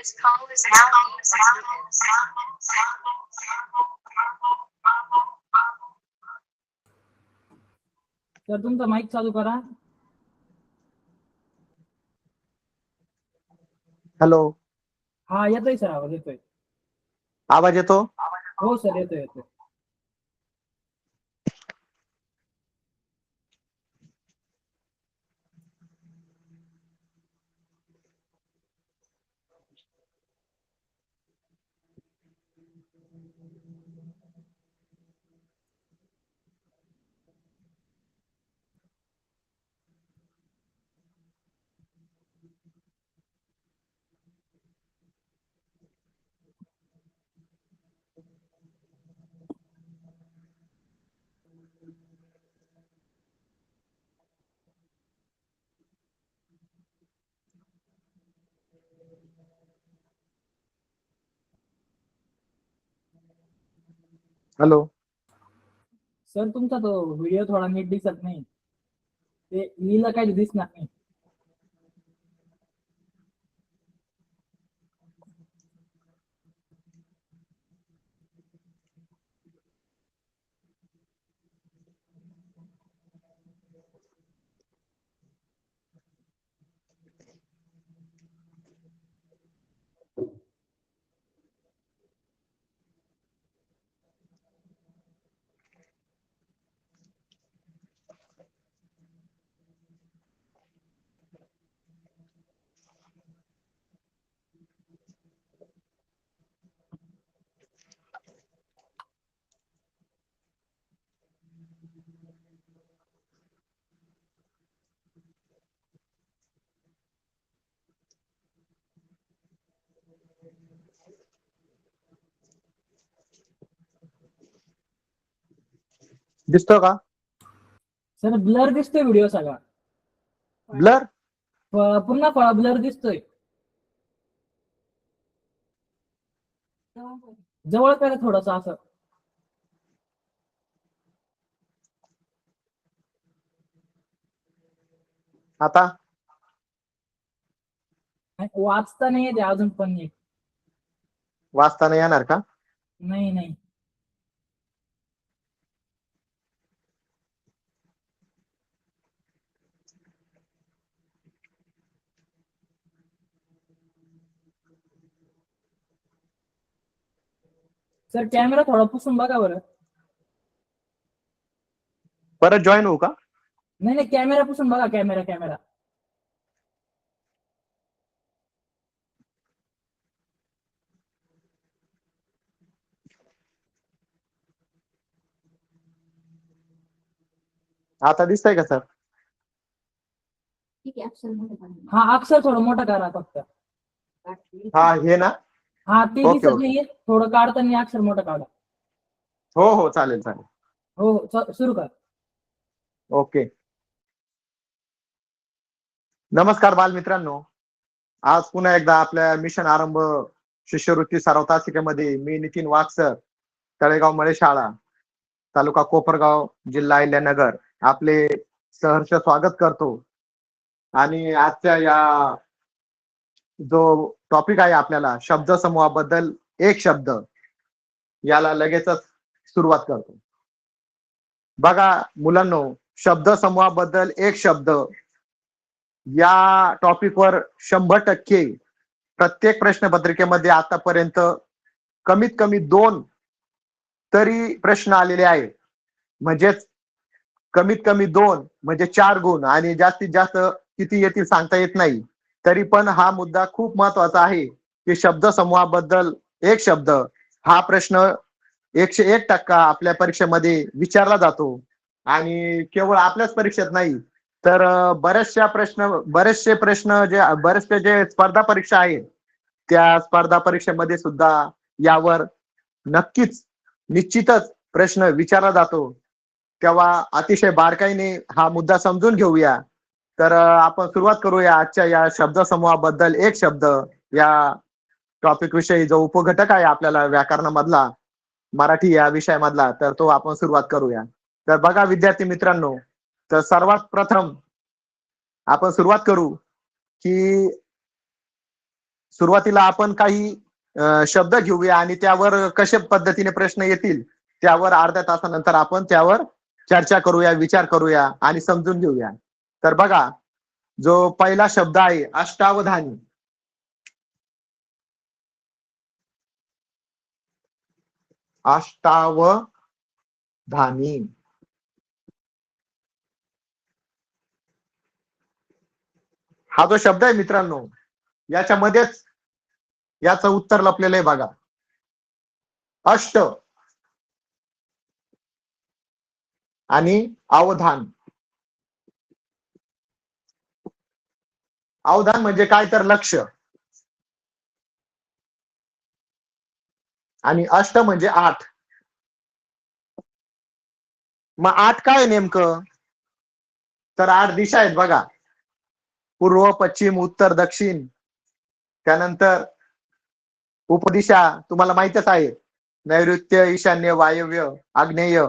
This call is now being recorded. तर तुमचा mic चालू करा. हॅलो, हा येतोय सर, आवाज येतोय. आवाज येतो? हो सर, येतोय. हॅलो सर, तुमचा तो व्हिडिओ थोडा नीट दिसत नाही. ते लिहिलं काही दिसणार नाही. दिसतो का? सर, ब्लर दिसतोय व्हिडिओ सगळा. ब्लर? पुन्हा फळा ब्लर दिसतोय. जवळ करा थोडस असं. आता वाचता नाही येते अजून पण नीट. वाचताना येणार का? नाही. सर, कॅमेरा थोडा पुसून बघा बरं. परत जॉईन होऊ का? नाही, कॅमेरा पुसून बघा. कॅमेरा आता दिसतंय का सर? हा, अक्षर थोडं मोठं करा फक्त. हा, हे ना? हा, ते ओके, दिसत ओके. नाहीये. थोडं काढताना अक्षर मोठं काढा. हो, चालेल. हो, सुरू कर. ओके. नमस्कार बालमित्रांनो, आज पुन्हा एकदा आपल्या मिशन आरंभ शिष्यवृत्ती सराव तासिकेमध्ये मी नितीन वाघ सर, तळेगाव मळे शाळा, तालुका कोपरगाव, जिल्हा अहिल्यानगर आपले सहर्ष स्वागत करतो. आणि आजच्या या जो टॉपिक आहे आपल्याला शब्द समूहाबद्दल एक शब्द, याला लगेचच सुरुवात करतो. बघा मुलांनो, शब्द समूहाबद्दल एक शब्द या टॉपिकवर 100% प्रत्येक प्रश्नपत्रिकेमध्ये आतापर्यंत कमीत कमी 2 तरी प्रश्न आलेले आहेत. म्हणजेच कमीत कमी 2 म्हणजे 4 गुण, आणि जास्तीत जास्त किती येतील सांगता येत नाही. तरी पण हा मुद्दा खूप महत्वाचा आहे की शब्द समूहाबद्दल एक शब्द हा प्रश्न 101% आपल्या परीक्षेमध्ये विचारला जातो. आणि केवळ आपल्याच परीक्षेत नाही तर बरेचसे जे स्पर्धा परीक्षा आहेत त्या स्पर्धा परीक्षेमध्ये सुद्धा यावर नक्कीच निश्चितच प्रश्न विचारला जातो. तेव्हा अतिशय बारकाईने हा मुद्दा समजून घेऊया. तर आपण सुरुवात करूया आजच्या या शब्द समूहाबद्दल एक शब्द या टॉपिक विषयी. जो उपघटक आहे आपल्याला व्याकरणामधला, मराठी या विषयामधला, तर तो आपण सुरुवात करूया. तर बघा विद्यार्थी मित्रांनो, तर सर्वात प्रथम आपण सुरुवात करू की सुरुवातीला आपण काही शब्द घेऊया आणि त्यावर कशा पद्धतीने प्रश्न येतील त्यावर अर्ध्या तासानंतर आपण त्यावर चर्चा करूया, विचार करूया आणि समजून घेऊया. तर बघा, जो पहिला शब्द आहे अष्टावधानी. अष्टावधानी. हा जो शब्द आहे मित्रांनो, याच्यामध्येच याचं उत्तर लपलेलं आहे बघा. अष्ट आणि अवधान. अवधान म्हणजे काय तर लक्ष, आणि अष्ट म्हणजे 8. मग 8 काय नेमकं? तर 8 दिशा आहेत बघा. पूर्व, पश्चिम, उत्तर, दक्षिण. त्यानंतर उपदिशा तुम्हाला माहितच आहे. नैऋत्य, ईशान्य, वायव्य, आग्नेय,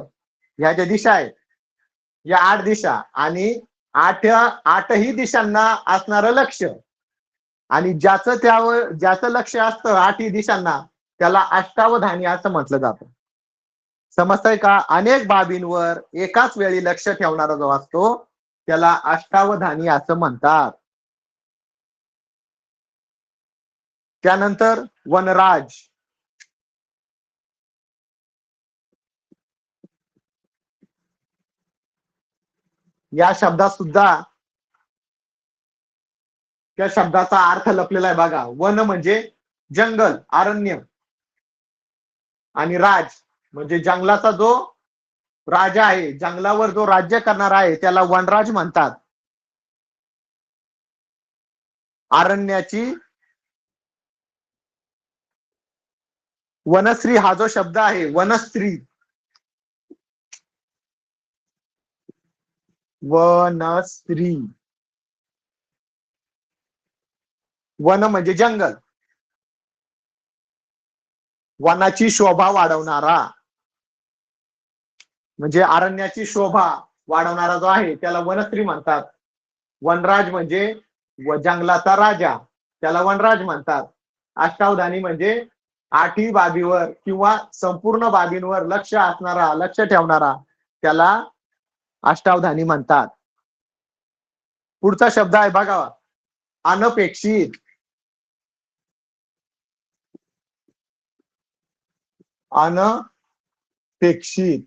ह्या ज्या दिशा आहेत, या 8 दिशा आणि 8ही दिशांना असणारं लक्ष. आणि ज्याचं लक्ष असतं 8ही दिशांना त्याला अष्टावधानी असं म्हटलं जातं. समजतंय का? अनेक बाबींवर एकाच वेळी लक्ष ठेवणारा जो असतो त्याला अष्टावधानी असं म्हणतात. त्यानंतर वनराज. या शब्दात सुद्धा त्या शब्दाचा अर्थ लपलेला आहे बघा. वन म्हणजे जंगल, अरण्य, आणि राज म्हणजे जंगलाचा जो राजा आहे, जंगलावर जो राज्य करणारा आहे त्याला वनराज म्हणतात. अरण्याची वनस्त्री हा जो शब्द आहे, वनस्त्री, वनस्त्री. वन म्हणजे जंगल, वनाची शोभा वाढवणारा म्हणजे अरण्याची शोभा वाढवणारा जो आहे त्याला वनस्त्री म्हणतात. वनराज म्हणजे जंगलाचा राजा, त्याला वनराज म्हणतात. अष्टावधानी म्हणजे 8ही बाबीवर किंवा संपूर्ण बाबींवर लक्ष असणारा, लक्ष ठेवणारा, त्याला अष्टावधानी म्हणतात. पुढचा शब्द आहे बघा, अनपेक्षित. अनपेक्षित.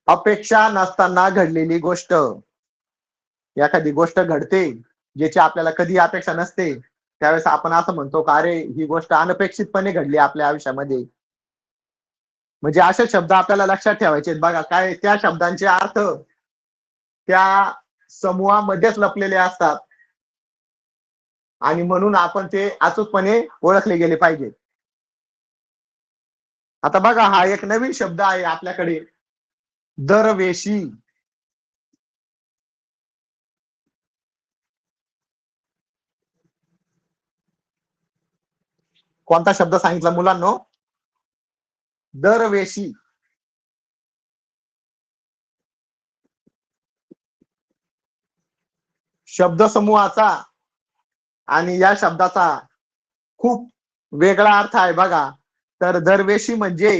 अपेक्षा नसताना घडलेली गोष्ट. एखादी गोष्ट घडते ज्याची आपल्याला कधी अपेक्षा नसते, त्यावेळेस आपण असं म्हणतो का अरे ही गोष्ट अनपेक्षितपणे घडली आपल्या आयुष्यामध्ये. म्हणजे असे शब्द आपल्याला लक्षात ठेवायचे बघा. काय त्या शब्दांचे अर्थ त्या समूहामध्येच लपलेले असतात आणि म्हणून आपण ते अचूकपणे ओळखले गेले पाहिजे. आता बघा, हा एक नवीन शब्द आहे आपल्याकडे, दरवेशी. कोणता शब्द सांगितला मुलांनो? दरवेशी. शब्दसमूहाचा आणि या शब्दाचा खूप वेगळा अर्थ आहे बघा. तर दरवेशी म्हणजे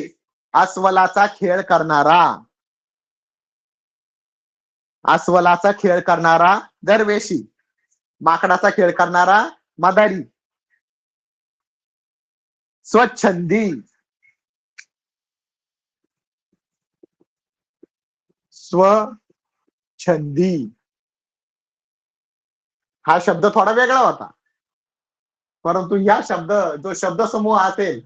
अस्वलाचा खेळ करणारा. अस्वलाचा खेळ करणारा दरवेशी. माकडाचा खेळ करणारा मदारी. स्वच्छंदी. स्वच्छंदी हा शब्द थोडा वेगळा होता, परंतु या जो शब्दसमूह असेल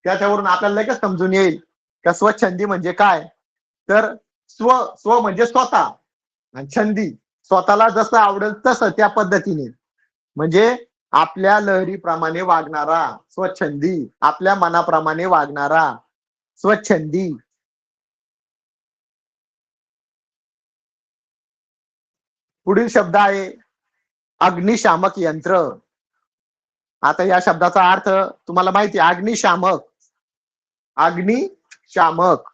त्याच्यावरून आपल्याला लगेच समजून येईल का स्वच्छंदी म्हणजे काय. तर स्व म्हणजे स्वतः, आणि छंदी स्वतःला जसं आवडेल तसं त्या पद्धतीने, म्हणजे आपल्या लहरीप्रमाणे वागणारा स्वच्छंदी, आपल्या मनाप्रमाणे वागणारा स्वच्छंदी. पुढील शब्द आहे अग्निशामक यंत्र. आता या शब्दाचा अर्थ तुम्हाला माहिती आहे, अग्निशामक. अग्निशामक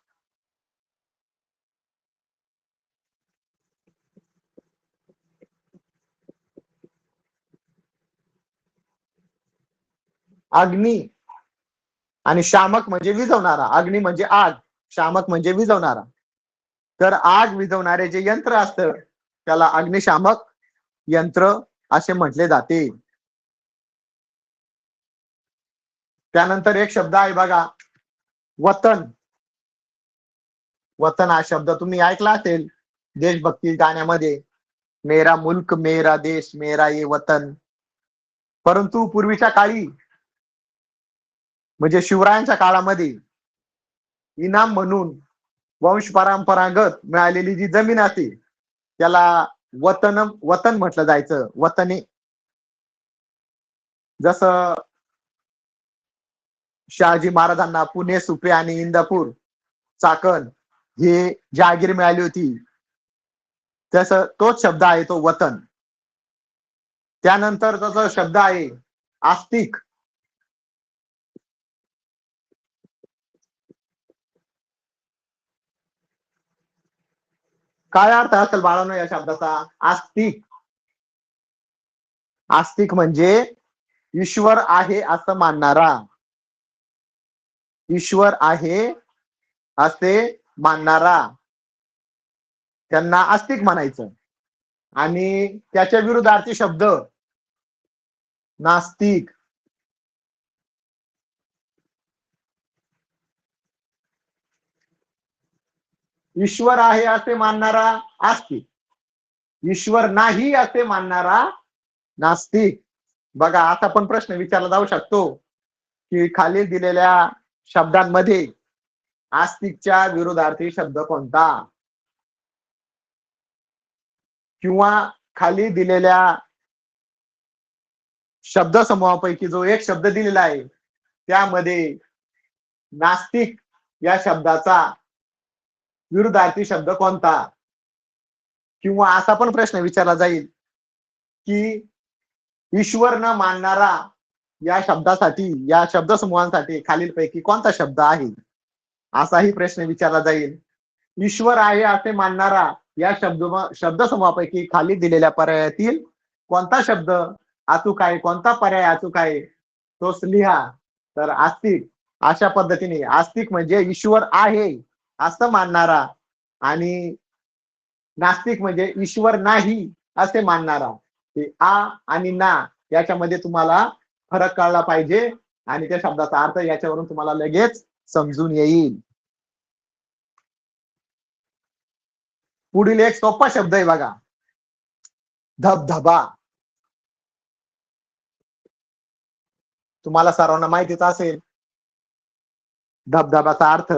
अग्नी आणि शामक म्हणजे विझवणारा. अग्नी म्हणजे आग, शामक म्हणजे विझवणारा. तर आग विझवणारे जे यंत्र असतं त्याला अग्निशामक यंत्र असे म्हटले जाते. त्यानंतर एक शब्द आहे बघा, वतन. वतन हा शब्द तुम्ही ऐकला असेल देशभक्ती गाण्यामध्ये, मेरा मुल्क मेरा देश मेरा ये वतन. परंतु पूर्वीच्या काळी म्हणजे शिवरायांच्या काळामध्ये इनाम म्हणून वंश परंपरागत मिळालेली जी जमीन असते त्याला वतन म्हटलं जायचं, वतने. जसं शहाजी महाराजांना पुणे, सुपे आणि इंदापूर, चाकण हे जहागीर मिळाली होती, तसं तोच शब्द आहे तो वतन. त्यानंतर त्याचा शब्द आहे आस्तिक. काय अर्थ असेल बाळांनो या शब्दाचा? आस्तिक. आस्तिक म्हणजे ईश्वर आहे असं मानणारा. ईश्वर आहे असे मानणारा त्यांना आस्तिक म्हणायचं. आणि त्याच्या विरुद्धार्थी शब्द नास्तिक. ईश्वर आहे असे मानणारा आस्तिक, ईश्वर नाही असे मानणारा नास्तिक. बघा आता पण प्रश्न विचारला जाऊ शकतो की खाली दिलेल्या शब्दांमध्ये आस्तिकच्या विरुद्धार्थी शब्द कोणता, किंवा खाली दिलेल्या शब्दसमूहापैकी जो एक शब्द दिलेला आहे त्यामध्ये नास्तिक या शब्दाचा विरुद्धार्थी शब्द कोणता. किंवा असा पण प्रश्न विचारला जाईल की ईश्वर न मानणारा या शब्दासाठी, या शब्दसमूहांसाठी खालीलपैकी कोणता शब्द आहे, असाही प्रश्न विचारला जाईल. ईश्वर आहे असे मानणारा या शब्दसमूहापैकी खाली दिलेल्या पर्यायातील कोणता शब्द अचूक आहे, कोणता पर्याय अचूक आहे तोच लिहा. तर आस्तिक. अशा पद्धतीने आस्तिक म्हणजे ईश्वर आहे असं मानणारा, आणि नास्तिक म्हणजे ईश्वर नाही असे मानणारा. ते आ आणि ना याच्यामध्ये तुम्हाला फरक कळला पाहिजे आणि त्या शब्दाचा अर्थ याच्यावरून तुम्हाला लगेच समजून येईल. पुढील एक सोपा शब्द आहे बघा, धबधबा. तुम्हाला सर्वांना माहितीच असेल धबधब्याचा अर्थ,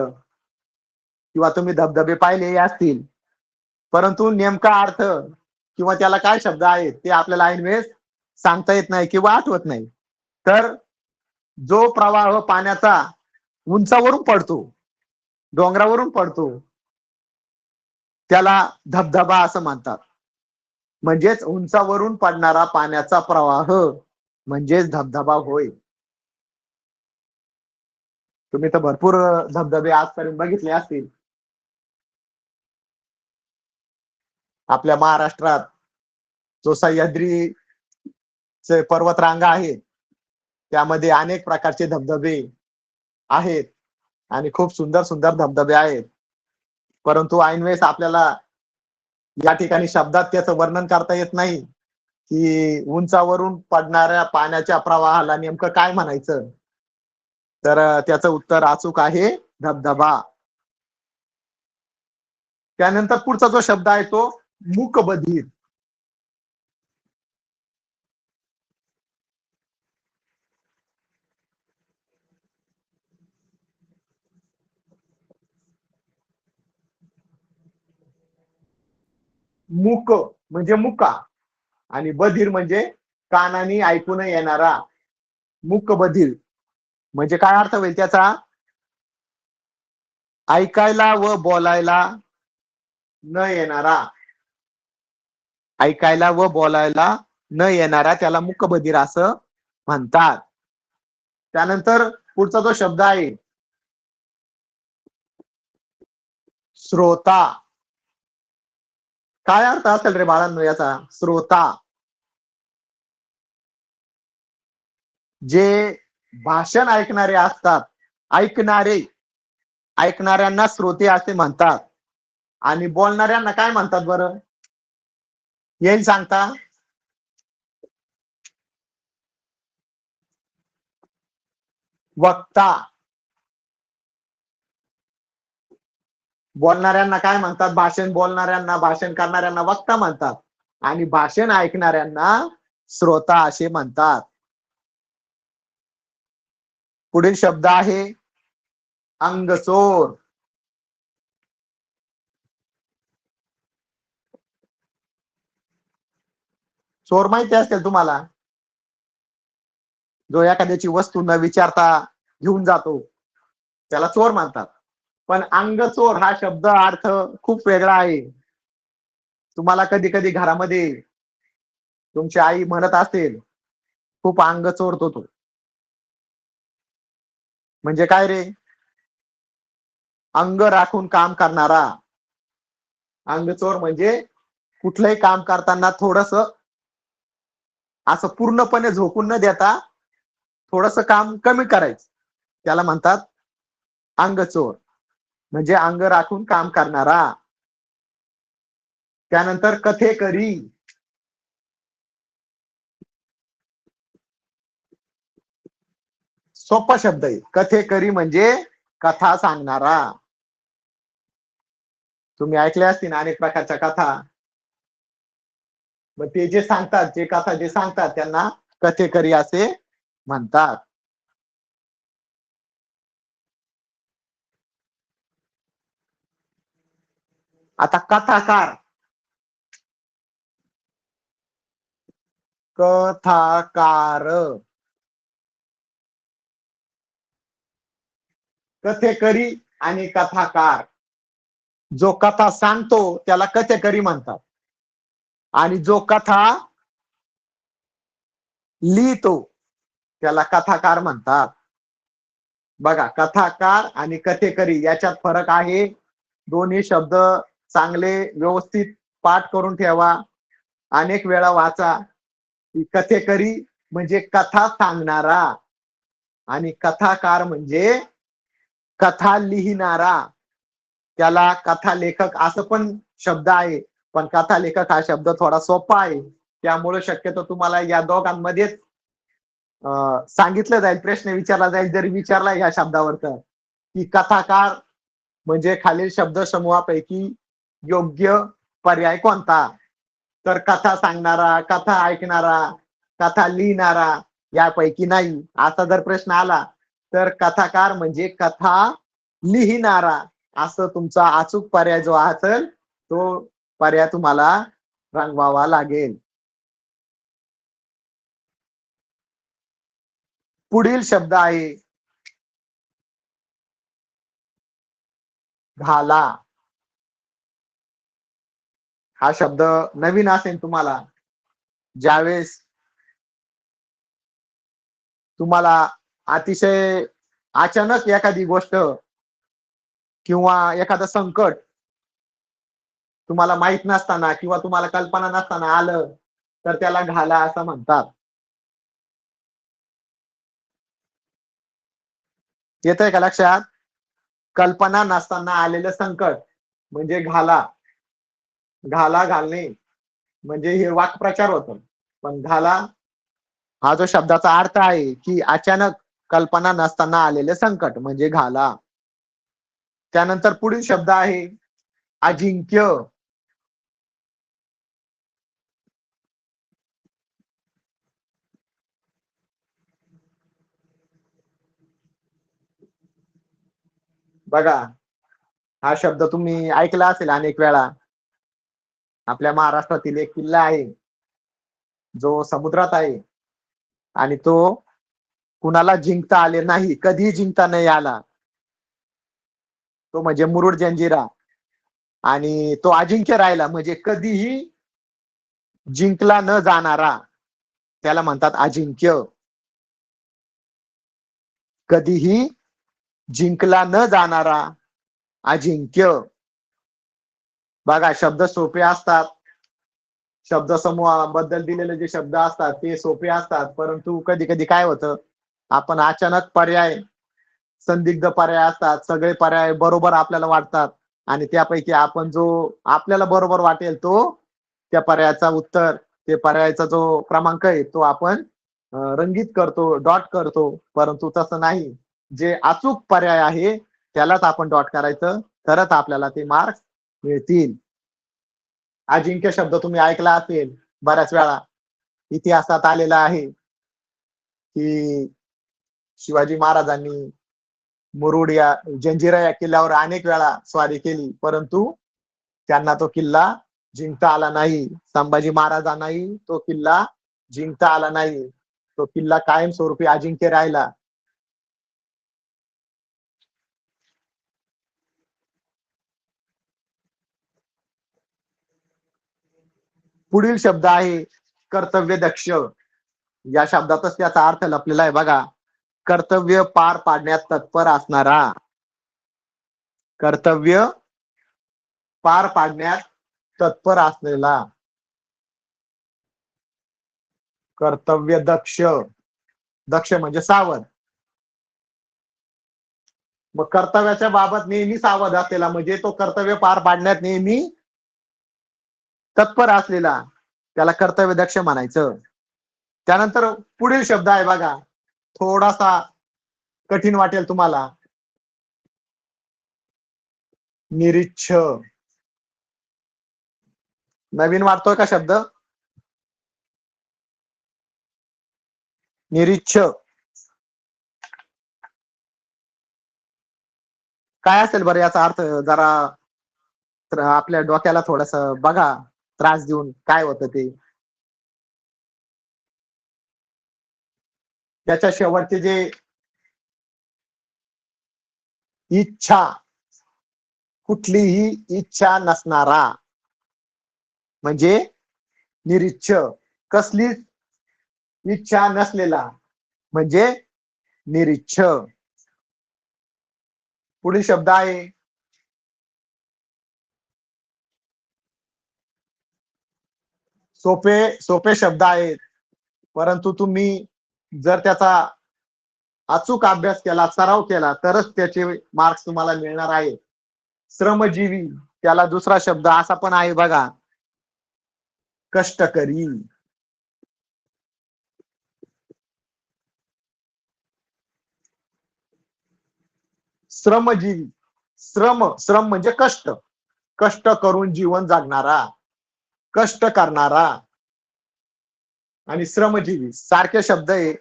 किंवा तुम्ही धबधबे पाहिले असतील, परंतु नेमका अर्थ किंवा त्याला काय शब्द आहेत ते आपल्याला ऐनवेळेस सांगता येत नाही किंवा आठवत नाही. तर जो प्रवाह पाण्याचा उंचावरून पडतो, डोंगरावरून पडतो, त्याला धबधबा असं म्हणतात. म्हणजेच उंचावरून पडणारा पाण्याचा प्रवाह म्हणजेच धबधबा होय. तुम्ही तर भरपूर धबधबे आजपर्यंत बघितले असतील. आपल्या महाराष्ट्रात जो सह्याद्रीचे पर्वतरांगा आहे त्यामध्ये अनेक प्रकारचे धबधबे आहेत आणि खूप सुंदर सुंदर धबधबे आहेत. परंतु ऐनवेळेस आपल्याला या ठिकाणी शब्दात त्याचं वर्णन करता येत नाही की उंचावरून पडणाऱ्या पाण्याच्या प्रवाहाला नेमकं काय म्हणायचं. तर त्याचं उत्तर अचूक आहे धबधबा. त्यानंतर पुढचा जो शब्द आहे तो मूकबधीर. मूक म्हणजे मुका आणि बधीर म्हणजे कानाने ऐकू न येणारा. मूक बधीर म्हणजे काय अर्थ होईल त्याचा? ऐकायला व बोलायला न येणारा. ऐकायला व बोलायला न येणारा त्याला मूकबधीर असं म्हणतात. त्यानंतर पुढचा जो शब्द आहे श्रोता. काय अर्थ असेल रे बाळांनो याचा? श्रोता जे भाषण ऐकणारे असतात. ऐकणाऱ्यांना श्रोते असे म्हणतात. आणि बोलणाऱ्यांना काय म्हणतात बरं? येईल सांगता? वक्ता. बोलणाऱ्यांना काय म्हणतात? भाषण करणाऱ्यांना वक्ता म्हणतात. आणि भाषण ऐकणाऱ्यांना श्रोता असे म्हणतात. पुढील शब्द आहे अंगचोर. चोर माहिती असेल तुम्हाला, जो एखाद्याची वस्तू न विचारता घेऊन जातो त्याला चोर म्हणतात. पण अंगचोर हा शब्द अर्थ खूप वेगळा आहे. तुम्हाला कधी कधी घरामध्ये तुमची आई म्हणत असेल, खूप अंग चोरतो तो. म्हणजे काय रे? अंग राखून काम करणारा. अंगचोर म्हणजे कुठलंही काम करताना थोडस असं पूर्णपणे झोकून न देता थोडस काम कमी करायचं, त्याला म्हणतात अंगचोर. म्हणजे अंग राखून काम करणारा. त्यानंतर कथेकरी. सोपा शब्द आहे. कथेकरी म्हणजे कथा सांगणारा. तुम्ही ऐकल्या असतील अनेक प्रकारच्या कथा. मग ते जे सांगतात, जे सांगतात त्यांना कथेकरी असे म्हणतात. आता कथाकार. कथाकार. कथेकरी आणि कथाकार. जो कथा सांगतो त्याला कथेकरी म्हणतात. आणि जो कथा लिहितो त्याला कथाकार म्हणतात. बघा, कथाकार आणि कथेकरी याच्यात फरक आहे. दोन्ही शब्द चांगले व्यवस्थित पाठ करून ठेवा, अनेक वेळा वाचा. कथेकरी म्हणजे कथा सांगणारा आणि कथाकार म्हणजे कथा लिहिणारा. त्याला कथा लेखक असं पण शब्द आहे, पण कथा लेखक हा शब्द थोडा सोपा आहे. त्यामुळे शक्यतो तुम्हाला या दोघांमध्येच सांगितलं जाईल, प्रश्न विचारला जाईल जरी विचारला या शब्दावर तर, की कथाकार म्हणजे खालील शब्द समूहापैकी योग्य पर्याय कोणता? तर कथा सांगणारा, कथा ऐकणारा, कथा लिहिणारा यापैकी नाही. असा जर प्रश्न आला तर कथाकार म्हणजे कथा लिहिणारा असं तुमचा अचूक पर्याय जो असेल तो पर्याय तुम्हाला रंगवावा लागेल. पुढील शब्द आहे घाला. हा शब्द नवीन असेल तुम्हाला. ज्यावेळेस तुम्हाला अतिशय अचानक एखादी गोष्ट किंवा एखादं संकट तुम्हाला माहित नसताना किंवा तुम्हाला कल्पना नसताना आलं तर त्याला घाला असं म्हणतात. येतंय का लक्षात? कल्पना नसताना आलेलं संकट म्हणजे घाला. घाला घालणे म्हणजे हे वाक्प्रचार होतं. पण घाला हा जो शब्दाचा अर्थ आहे की अचानक कल्पना नसताना आलेले संकट म्हणजे घाला. त्यानंतर पुढील शब्द आहे अजिंक्य. बघा, हा शब्द तुम्ही ऐकला असेल अनेक वेळा. आपल्या महाराष्ट्रातील एक किल्ला आहे जो समुद्रात आहे आणि तो कुणाला जिंकता आले नाही, कधीही जिंकता नाही आला. तो म्हणजे मुरुड जंजिरा. आणि तो अजिंक्य राहिला म्हणजे कधीही जिंकला न जाणारा, त्याला म्हणतात अजिंक्य. कधीही जिंकला न जाणारा अजिंक्य. बघा, शब्द सोपे असतात. शब्द समूहाबद्दल दिलेले जे शब्द असतात ते सोपे असतात, परंतु कधी कधी काय होतं, आपण अचानक पर्याय, संदिग्ध पर्याय असतात, सगळे पर्याय बरोबर आपल्याला वाटतात आणि त्यापैकी आपण जो आपल्याला बरोबर वाटेल तो त्या पर्यायाचा उत्तर, ते पर्यायाचा जो क्रमांक आहे तो आपण रंगीत करतो, डॉट करतो. परंतु तसं नाही, जे अचूक पर्याय आहे त्यालाच आपण डॉट करायचं, तरच आपल्याला ते मार्क्स मिळतील. अजिंक्य शब्द तुम्ही ऐकला असेल बऱ्याच वेळा, इतिहासात आलेला आहे की शिवाजी महाराजांनी मुरुड या जंजिरा या किल्ल्यावर अनेक वेळा स्वारी केली, परंतु त्यांना तो किल्ला जिंकता आला नाही. संभाजी महाराजांनाही तो किल्ला जिंकता आला नाही. तो किल्ला कायमस्वरूपी अजिंक्य राहिला. पुढील शब्द आहे कर्तव्य दक्ष. या शब्दातच त्याचा अर्थ लपलेला आहे बघा. कर्तव्य पार पाडण्यात तत्पर असणारा. कर्तव्य पार पाडण्यात तत्पर असलेला. कर्तव्य दक्ष. दक्ष म्हणजे सावध. मग कर्तव्याच्या बाबत नेहमी सावध असलेला म्हणजे तो कर्तव्य पार पाडण्यात नेहमी तत्पर असलेला, त्याला कर्तव्य दक्ष म्हणायचं. त्यानंतर पुढील शब्द आहे बघा, थोडासा कठीण वाटेल तुम्हाला. निरीच्छ. नवीन वाटतोय का शब्द? निरीच्छ काय असेल बरं याचा अर्थ? जरा आपल्या डोक्याला थोडस बघा, त्रास देऊन काय होतं ते. त्याच्या शेवटचे जे इच्छा, कुठलीही इच्छा नसणारा म्हणजे निरीच्छ. कसलीच इच्छा नसलेला म्हणजे निरीच्छ. पुढील शब्द आहे सोपे. सोपे शब्द आहेत, परंतु तुम्ही जर त्याचा अचूक अभ्यास केला, सराव केला, तरच त्याचे मार्क्स तुम्हाला मिळणार आहे. श्रमजीवी, त्याला दुसरा शब्द असा पण आहे बघा, कष्टकरी. श्रमजीवी. श्रम म्हणजे कष्ट. कष्ट करून जीवन जगणारा, कष्ट करणारा. आणि श्रमजीवी सारखे शब्द आहे.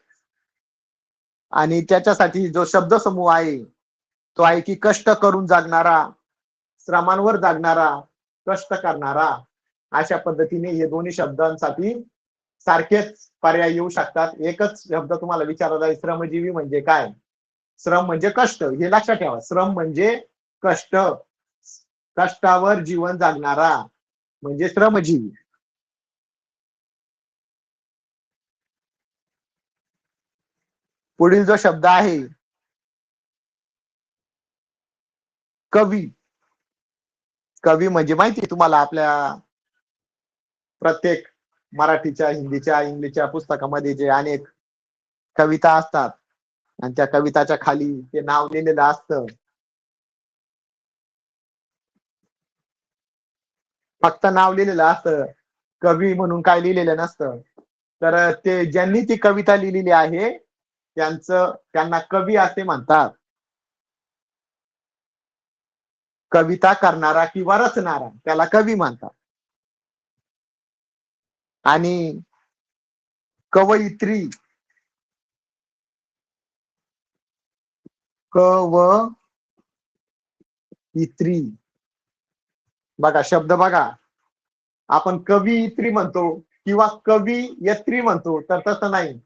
आणि त्याच्यासाठी जो शब्द समूह आहे तो आहे की कष्ट करून जगणारा, श्रमांवर जगणारा, कष्ट करणारा. अशा पद्धतीने हे दोन्ही शब्दांसाठी सारखेच पर्याय येऊ शकतात. एकच शब्द तुम्हाला विचारला आहे, श्रमजीवी म्हणजे काय? श्रम म्हणजे कष्ट, हे लक्षात ठेवा. श्रम म्हणजे कष्ट, कष्टावर जीवन जगणारा म्हणजे श्रमजीवी. पुढील जो शब्द आहे कवी. कवी म्हणजे माहिती तुम्हाला, आपल्या प्रत्येक मराठीच्या, हिंदीच्या, इंग्लिशच्या पुस्तकामध्ये जे अनेक कविता असतात आणि त्या कविताच्या खाली ते नाव लिहिलेलं असतं. फक्त नाव लिहिलेलं असतं, कवी म्हणून काय लिहिलेलं नसतं. तर ते ज्यांनी ती कविता लिहिलेली आहे त्यांना कवी असे म्हणतात. कविता करणारा किंवा रचणारा त्याला कवी म्हणतात. आणि कवयित्री, कवयित्री बघा शब्द बघा. आपण कवयित्री म्हणतो किंवा कवयित्री म्हणतो, तर तसं नाही.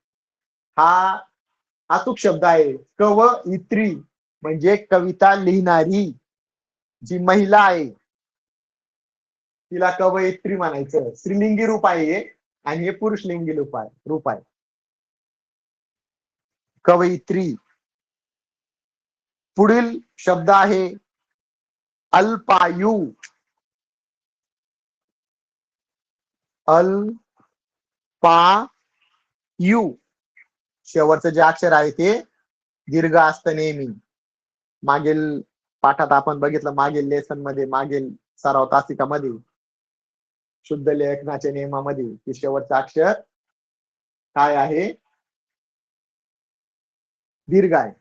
हा अचूक शब्द आहे. कवयित्री म्हणजे कविता लिहिणारी जी महिला आहे तिला कवयित्री म्हणायचं. स्त्रीलिंगी रूप आहे आणि हे पुरुषलिंगी रूप आहे. कवयित्री. पुढील शब्द आहे अल्पायू. अल्पायू शेवटचं जे अक्षर आहे ते दीर्घ असतं नेहमी. मागील पाठात आपण बघितलं, मागील लेसन मध्ये, मागील सराव तासिकामध्ये शुद्ध लेखनाच्या नियमामध्ये की शेवटचं अक्षर काय आहे? दीर्घ आहे.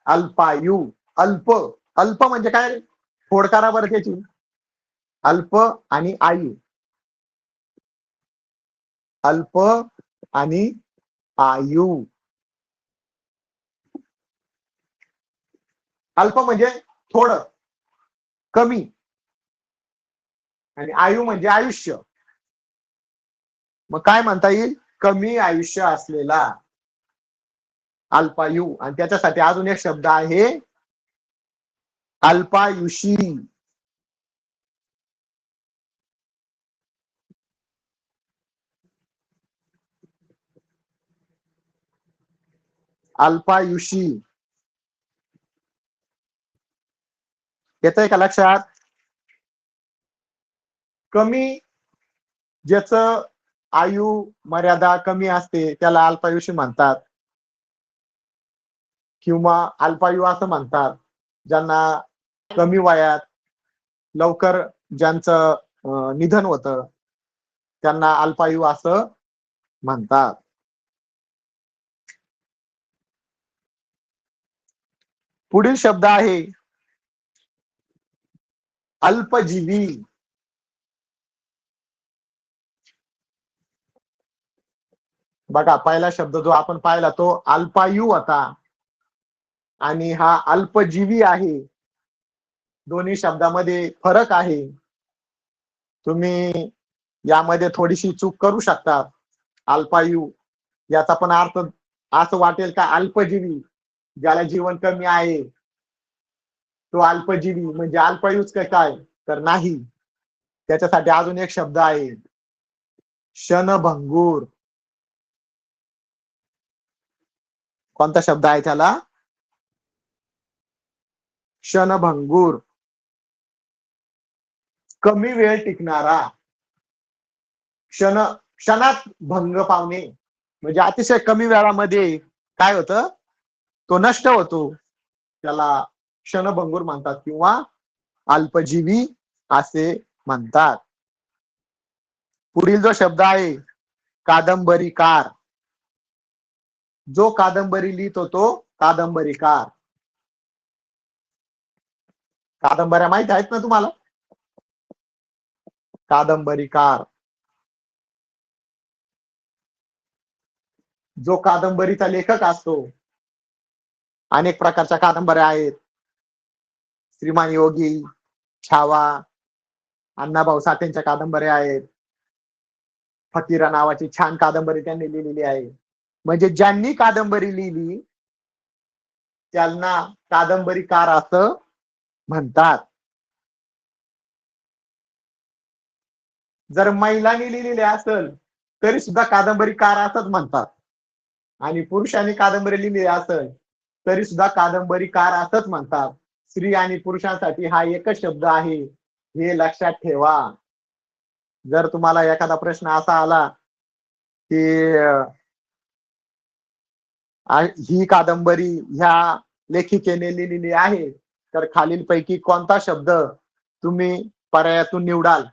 अल्पायू. अल्प. अल्प म्हणजे काय? फोडकारा बरं त्याची. अल्प आणि आयु. अल्प आणि आयु. अल्प म्हणजे थोडं, कमी, आणि आयु म्हणजे आयुष्य. मग काय म्हणता येईल? कमी आयुष्य असलेला अल्पायू. आणि त्याच्यासाठी अजून एक शब्द आहे अल्पायुषी. अल्पायुषी. येतंय का लक्षात? कमी, ज्याचं आयु मर्यादा कमी असते त्याला अल्पायुषी म्हणतात, किंवा अल्पायू असं म्हणतात ज्यांना कमी वयात लवकर ज्यांचं निधन होतं त्यांना अल्पायू असं म्हणतात. पुढील शब्द आहे अल्पजीवी. बघा, पहिला शब्द जो आपण पाहिला तो अल्पायू होता आणि हा अल्पजीवी आहे. दोन्ही शब्दामध्ये फरक आहे. तुम्ही यामध्ये थोडीशी चूक करू शकता. अल्पायू याचा पण अर्थ असं वाटेल का अल्पजीवी, ज्याला जीवन कमी आहे तो अल्पजीवी म्हणजे अल्पायूच काय? तर नाही. त्याच्यासाठी अजून एक शब्द आहे क्षणभंगूर. कोणता शब्द आहे त्याला? क्षणभंगूर. कमी वेळ टिकणारा. क्षणात भंग पावणे म्हणजे अतिशय कमी वेळामध्ये काय होतं? तो नष्ट होतो. त्याला क्षणभंगूर म्हणतात किंवा अल्पजीवी असे म्हणतात. पुढील जो शब्द आहे कादंबरीकार. जो कादंबरी लिहितो तो कादंबरीकार. कादंबऱ्या माहित आहेत ना तुम्हाला? कादंबरीकार. जो कादंबरीचा लेखक असतो. अनेक प्रकारच्या कादंबऱ्या आहेत. श्रीमान योगी, छावा, अण्णाभाऊ साठेंच्या कादंबऱ्या आहेत. फकीरा नावाची छान कादंबरी त्यांनी लिहिलेली आहे. म्हणजे ज्यांनी कादंबरी लिहिली त्यांना कादंबरीकार असं म्हणतात. जर महिलांनी लिहिलेली असेल तरी सुद्धा कादंबरीकार असंच म्हणतात, आणि पुरुषांनी कादंबरी लिहिली असेल तरी सुद्धा कादंबरीकार असंच म्हणतात. स्त्री आणि पुरुषांसाठी हा एकच शब्द आहे, हे लक्षात ठेवा. जर तुम्हाला एखादा प्रश्न असा आला की ही कादंबरी ह्या लेखिकेने लिहिलेली आहे, तर खालीलपैकी कोणता शब्द तुम्ही पर्यायातून निवडाल?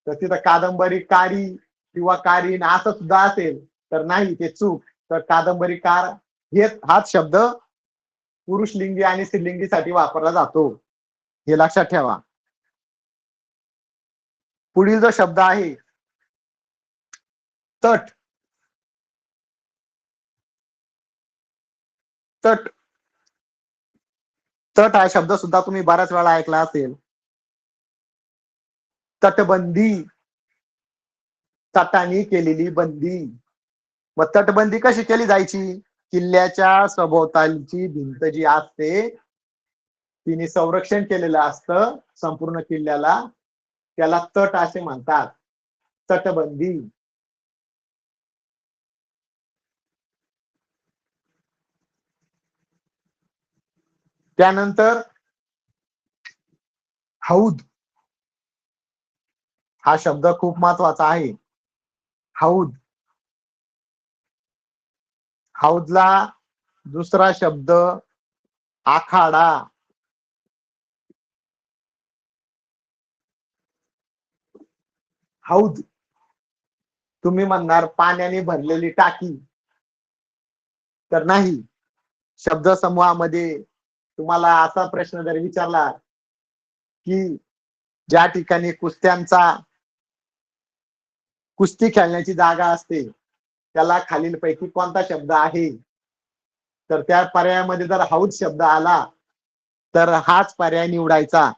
तर तिथं कादंबरीकारी किंवा कारीन असं सुद्धा असेल तर नाही, ते चूक. तर कादंबरीकार हाच शब्द पुरुषलिंगी आणि स्त्रीलिंगीसाठी वापरला जातो, हे लक्षात ठेवा. पुढील जो शब्द आहे तट. तट. तट हा शब्द सुद्धा तुम्ही बऱ्याच वेळा ऐकला असेल. तटबंदी. तटाने केलेली बंदी. मग तटबंदी कशी केली जायची? किल्ल्याच्या सभोवतालची भिंत जी असते तिने संरक्षण केलेलं असतं संपूर्ण किल्ल्याला, त्याला तट असे म्हणतात. तटबंदी. त्यानंतर हौद. हा शब्द खूप महत्वाचा आहे. हौद. हौदला दुसरा शब्द आखाडा. हौद तुम्ही म्हणणार पाण्याने भरलेली टाकी, तर नाही. शब्दसमूहामध्ये तुम्हाला असा प्रश्न जर विचारला की ज्या ठिकाणी कुस्ती खेळण्याची जागा असते त्याला खालीलपैकी कोणता शब्द आहे, तर त्या पर्यायामध्ये जर हौद शब्द आला तर हाच पर्याय निवडायचा.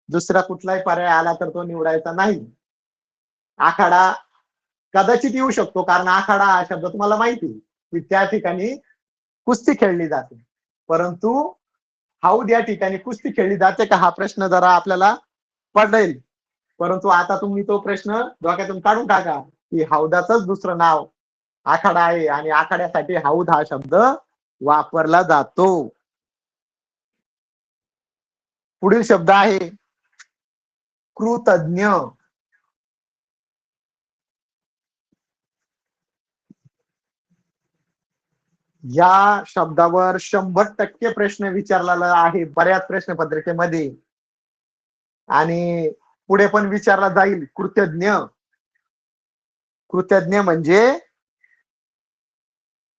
दुसरा कुठलाही पर्याय आला तर तो निवडायचा नाही. आखाडा कदाचित येऊ शकतो, कारण आखाडा हा शब्द तुम्हाला माहिती की त्या ठिकाणी कुस्ती खेळली जाते, परंतु हौद या ठिकाणी कुस्ती खेळली जाते का, हा प्रश्न जरा आपल्याला पडेल. परंतु आता तुम्ही तो प्रश्न डोक्यातून काढून टाका की हौदाचंच दुसरं नाव आखाडा आहे आणि आखाड्यासाठी हौद हा शब्द वापरला जातो. पुढील शब्द आहे कृतज्ञ. या शब्दावर 100% प्रश्न विचारलेला आहे बऱ्याच प्रश्नपत्रिकेमध्ये, आणि पुढे पण विचारला जाईल. कृतज्ञ, कृतज्ञ म्हणजे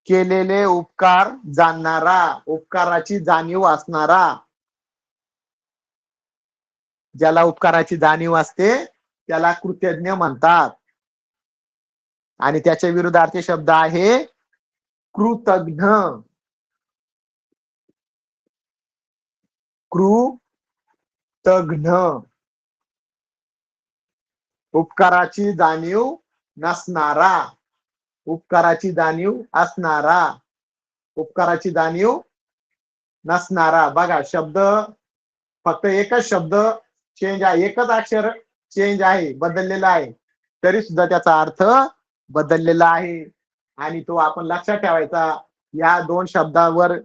केलेले उपकार जाणणारा, उपकाराची जाणीव असणारा. ज्याला उपकाराची जाणीव असते त्याला कृतज्ञ म्हणतात. आणि त्याच्या विरुद्धार्थी शब्द आहे कृतघ्न. कृतघ्न उपकाराची जाणीव नसणारा, उपकाराची जाणीव असणारा, उपकाराची जाणीव नसणारा. बघा, शब्द फक्त एकच शब्द चेंज आहे, एकच अक्षर चेंज आहे, बदललेला आहे, तरी सुद्धा त्याचा अर्थ बदललेला आहे. आणि तो आपण लक्षात ठेवायचा. या दोन शब्दावर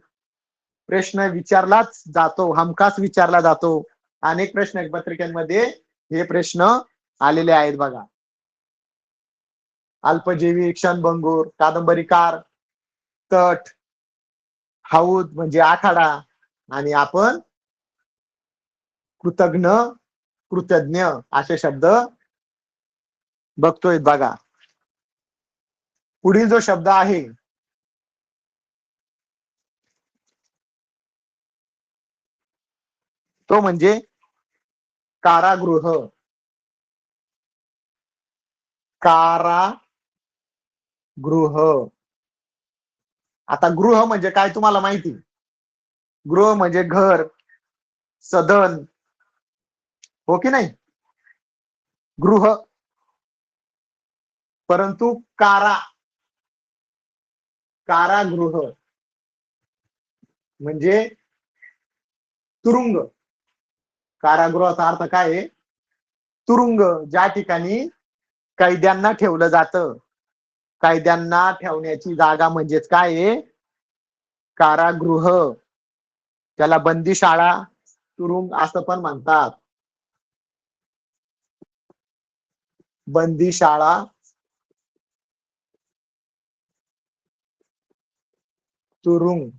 प्रश्न विचारलाच जातो, हमखास विचारला जातो. अनेक प्रश्न पत्रिकांमध्ये हे प्रश्न आलेले आहेत बघा. अल्पजीवी, क्षणभंगूर, कादंबरीकार, तट, हौद म्हणजे आखाडा, आणि आपण कृतज्ञ, कृतज्ञ असे शब्द बघतोय बघा. पुढील जो शब्द आहे तो म्हणजे कारागृह. कारागृह. आता गृह म्हणजे काय तुम्हाला माहिती. गृह म्हणजे घर, सदन, हो की नाही, गृह. परंतु कारागृह म्हणजे तुरुंग. कारागृहाचा अर्थ काय आहे, तुरुंग. ज्या ठिकाणी कैद्यांना ठेवलं जातं, कैद्यांना ठेवण्याची जागा म्हणजेच काय आहे, कारागृह. त्याला बंदीशाळा, तुरुंग असं पण म्हणतात. बंदीशाळा, तुरुंग.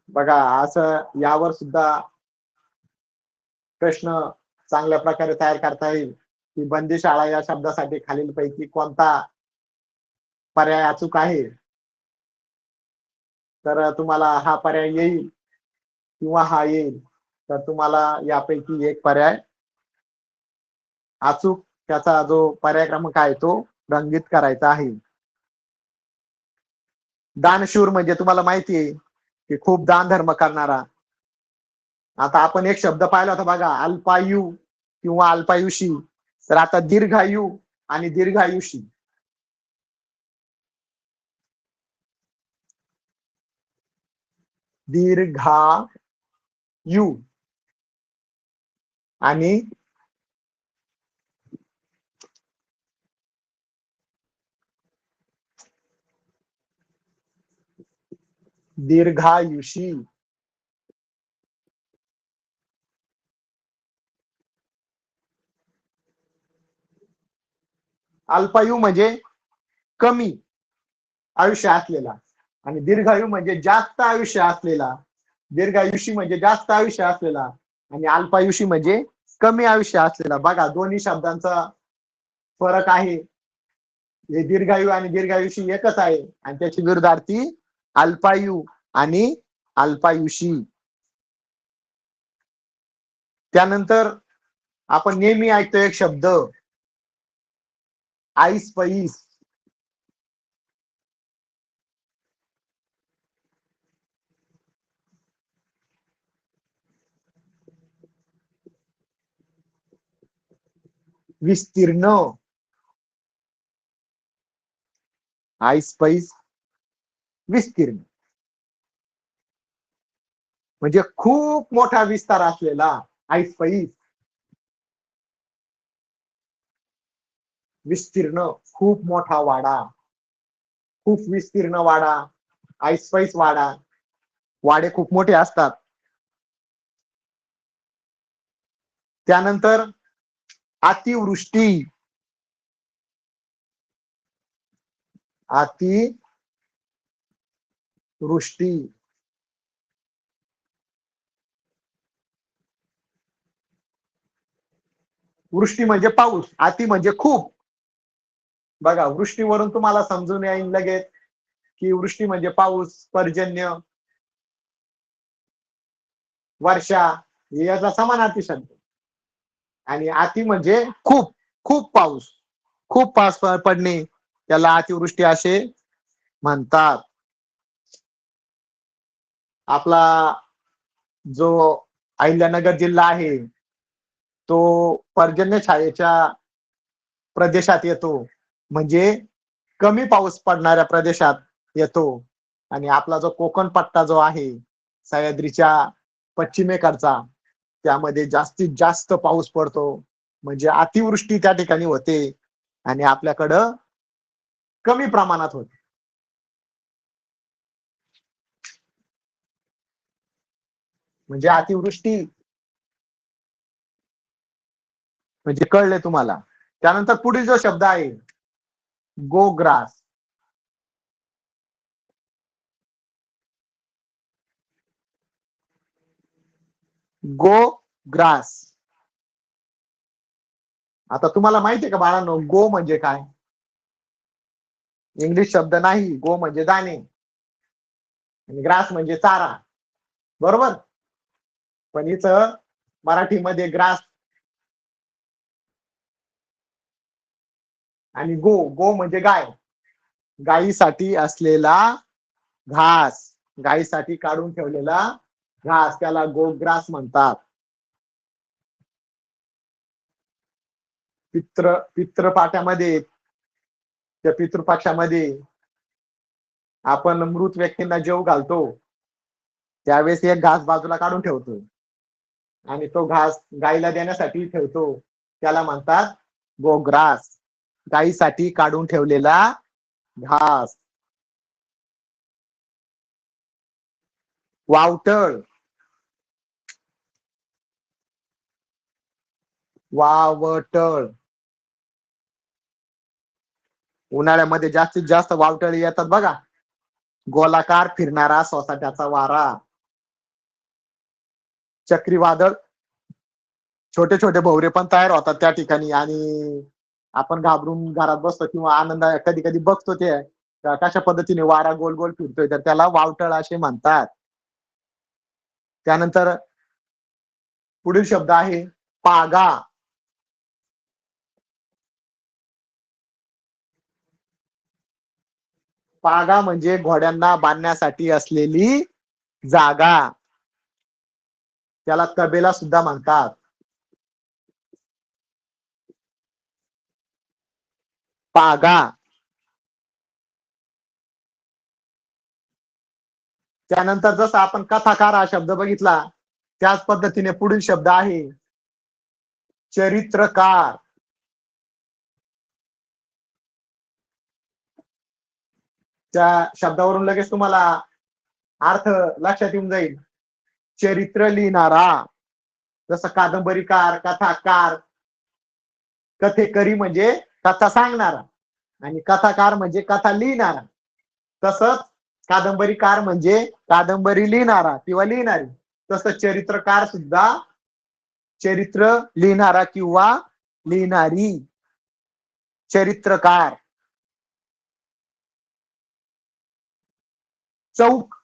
बघा, असं यावर सुद्धा प्रश्न चांगल्या प्रकारे तयार करता येईल की बंदीशाळा या शब्दासाठी खालीलपैकी कोणता पर्याय अचूक आहे. तर तुम्हाला हा पर्याय येईल किंवा हा येईल, तर तुम्हाला यापैकी एक पर्याय अचूक, त्याचा जो पर्याय क्रमांक आहे तो रंगीत करायचा आहे. दानशूर म्हणजे तुम्हाला माहिती आहे की खूप दान धर्म करणारा. आता आपण एक शब्द पाहिला होता बघा, अल्पायू किंवा अल्पायुषी. तर आता दीर्घायू आणि दीर्घायुषी. दीर्घायू आणि दीर्घायुषी. अल्पायू म्हणजे कमी आयुष्य असलेला, आणि दीर्घायू म्हणजे जास्त आयुष्य असलेला. दीर्घायुषी म्हणजे जास्त आयुष्य असलेला, आणि अल्पायुषी म्हणजे कमी आयुष्य असलेला. बघा, दोन्ही शब्दांचा फरक आहे. हे दीर्घायू आणि दीर्घायुषी एकच आहे, आणि त्याची विरुद्धार्थी अल्पायू आणि अल्पायुषी. त्यानंतर आपण नेहमी ऐकतो एक शब्द, ऐस पैस. विस्तीर्ण. ऐस पैस विस्तीर्ण म्हणजे खूप मोठा विस्तार असलेला. ऐस पैस विस्तीर्ण, खूप मोठा वाडा, खूप विस्तीर्ण वाडा, ऐस पैस वाडा. वाडे खूप मोठे असतात. त्यानंतर अतिवृष्टी. अतिवृष्टी वृष्टी म्हणजे पाऊस, अति म्हणजे खूप. बघा, वृष्टीवरून तुम्हाला समजून येईल लगेच की वृष्टी म्हणजे पाऊस, पर्जन्य, वर्षा, हे याचा समानार्थी शब्द. आणि अति म्हणजे खूप, खूप पाऊस, खूप पाऊस पडणे, त्याला अतिवृष्टी असे म्हणतात. आपला जो अहिल्यानगर जिल्हा आहे तो पर्जन्य छायेच्या प्रदेशात येतो, म्हणजे कमी पाऊस पडणाऱ्या प्रदेशात येतो. आणि आपला जो कोकण पट्टा जो आहे सह्याद्रीच्या पश्चिमेकडचा, त्यामध्ये जास्तीत जास्त पाऊस पडतो, म्हणजे अतिवृष्टी त्या ठिकाणी होते, आणि आपल्याकडं कमी प्रमाणात होते. म्हणजे अतिवृष्टी म्हणजे कळले तुम्हाला. त्यानंतर पुढील जो शब्द आहे गोग्रास. गो ग्रास. आता तुम्हाला माहितीये का बाळांनो, गो म्हणजे काय? इंग्लिश शब्द नाही. गो म्हणजे दाणे आणि ग्रास म्हणजे चारा, बरोबर. पण इथं मराठीमध्ये ग्रास आणि गो, गो म्हणजे गाय, गायीसाठी असलेला घास, गायीसाठी काढून ठेवलेला घास, त्याला गोग्रास म्हणतात. पित्रपाठामध्ये, त्या पितृपक्षामध्ये आपण मृत व्यक्तींना जेव घालतो, त्यावेळेस एक घास बाजूला काढून ठेवतो आणि तो घास गायीला देण्यासाठी ठेवतो, त्याला म्हणतात गोग्रास, गायीसाठी काढून ठेवलेला घास. वावटळ. वावटळ. उन्हाळ्यामध्ये जास्तीत जास्त वावटळी येतात बघा. गोलाकार फिरणारा सोसाट्याचा वारा. चक्रीवादळ. छोटे छोटे भवरे पण तयार होतात त्या ठिकाणी, आणि आपण घाबरून घरात बसतो किंवा आनंद कधी कधी बघतो ते कशा पद्धतीने वारा गोल गोल फिरतोय, तर त्याला वावटळ असे म्हणतात. त्यानंतर पुढील शब्द आहे पागा. पागा म्हणजे घोड्यांना बांधण्यासाठी असलेली जागा, त्याला तबेला सुद्धा म्हणतात. पागा. त्यानंतर जसं आपण कथाकार हा शब्द बघितला, त्याच पद्धतीने पुढील शब्द आहे चरित्रकार. त्या शब्दावरून लगेच तुम्हाला अर्थ लक्षात येऊन जाईल. चरित्र लिहिणारा, जसं कादंबरीकार, कथाकार, कथेकरी म्हणजे कथा सांगणारा, आणि कथाकार म्हणजे कथा लिहिणारा. तसंच कादंबरीकार म्हणजे कादंबरी लिहिणारा किंवा लिहिणारी. तसंच चरित्रकार सुद्धा चरित्र लिहिणारा किंवा लिहिणारी. चरित्रकार. चौक.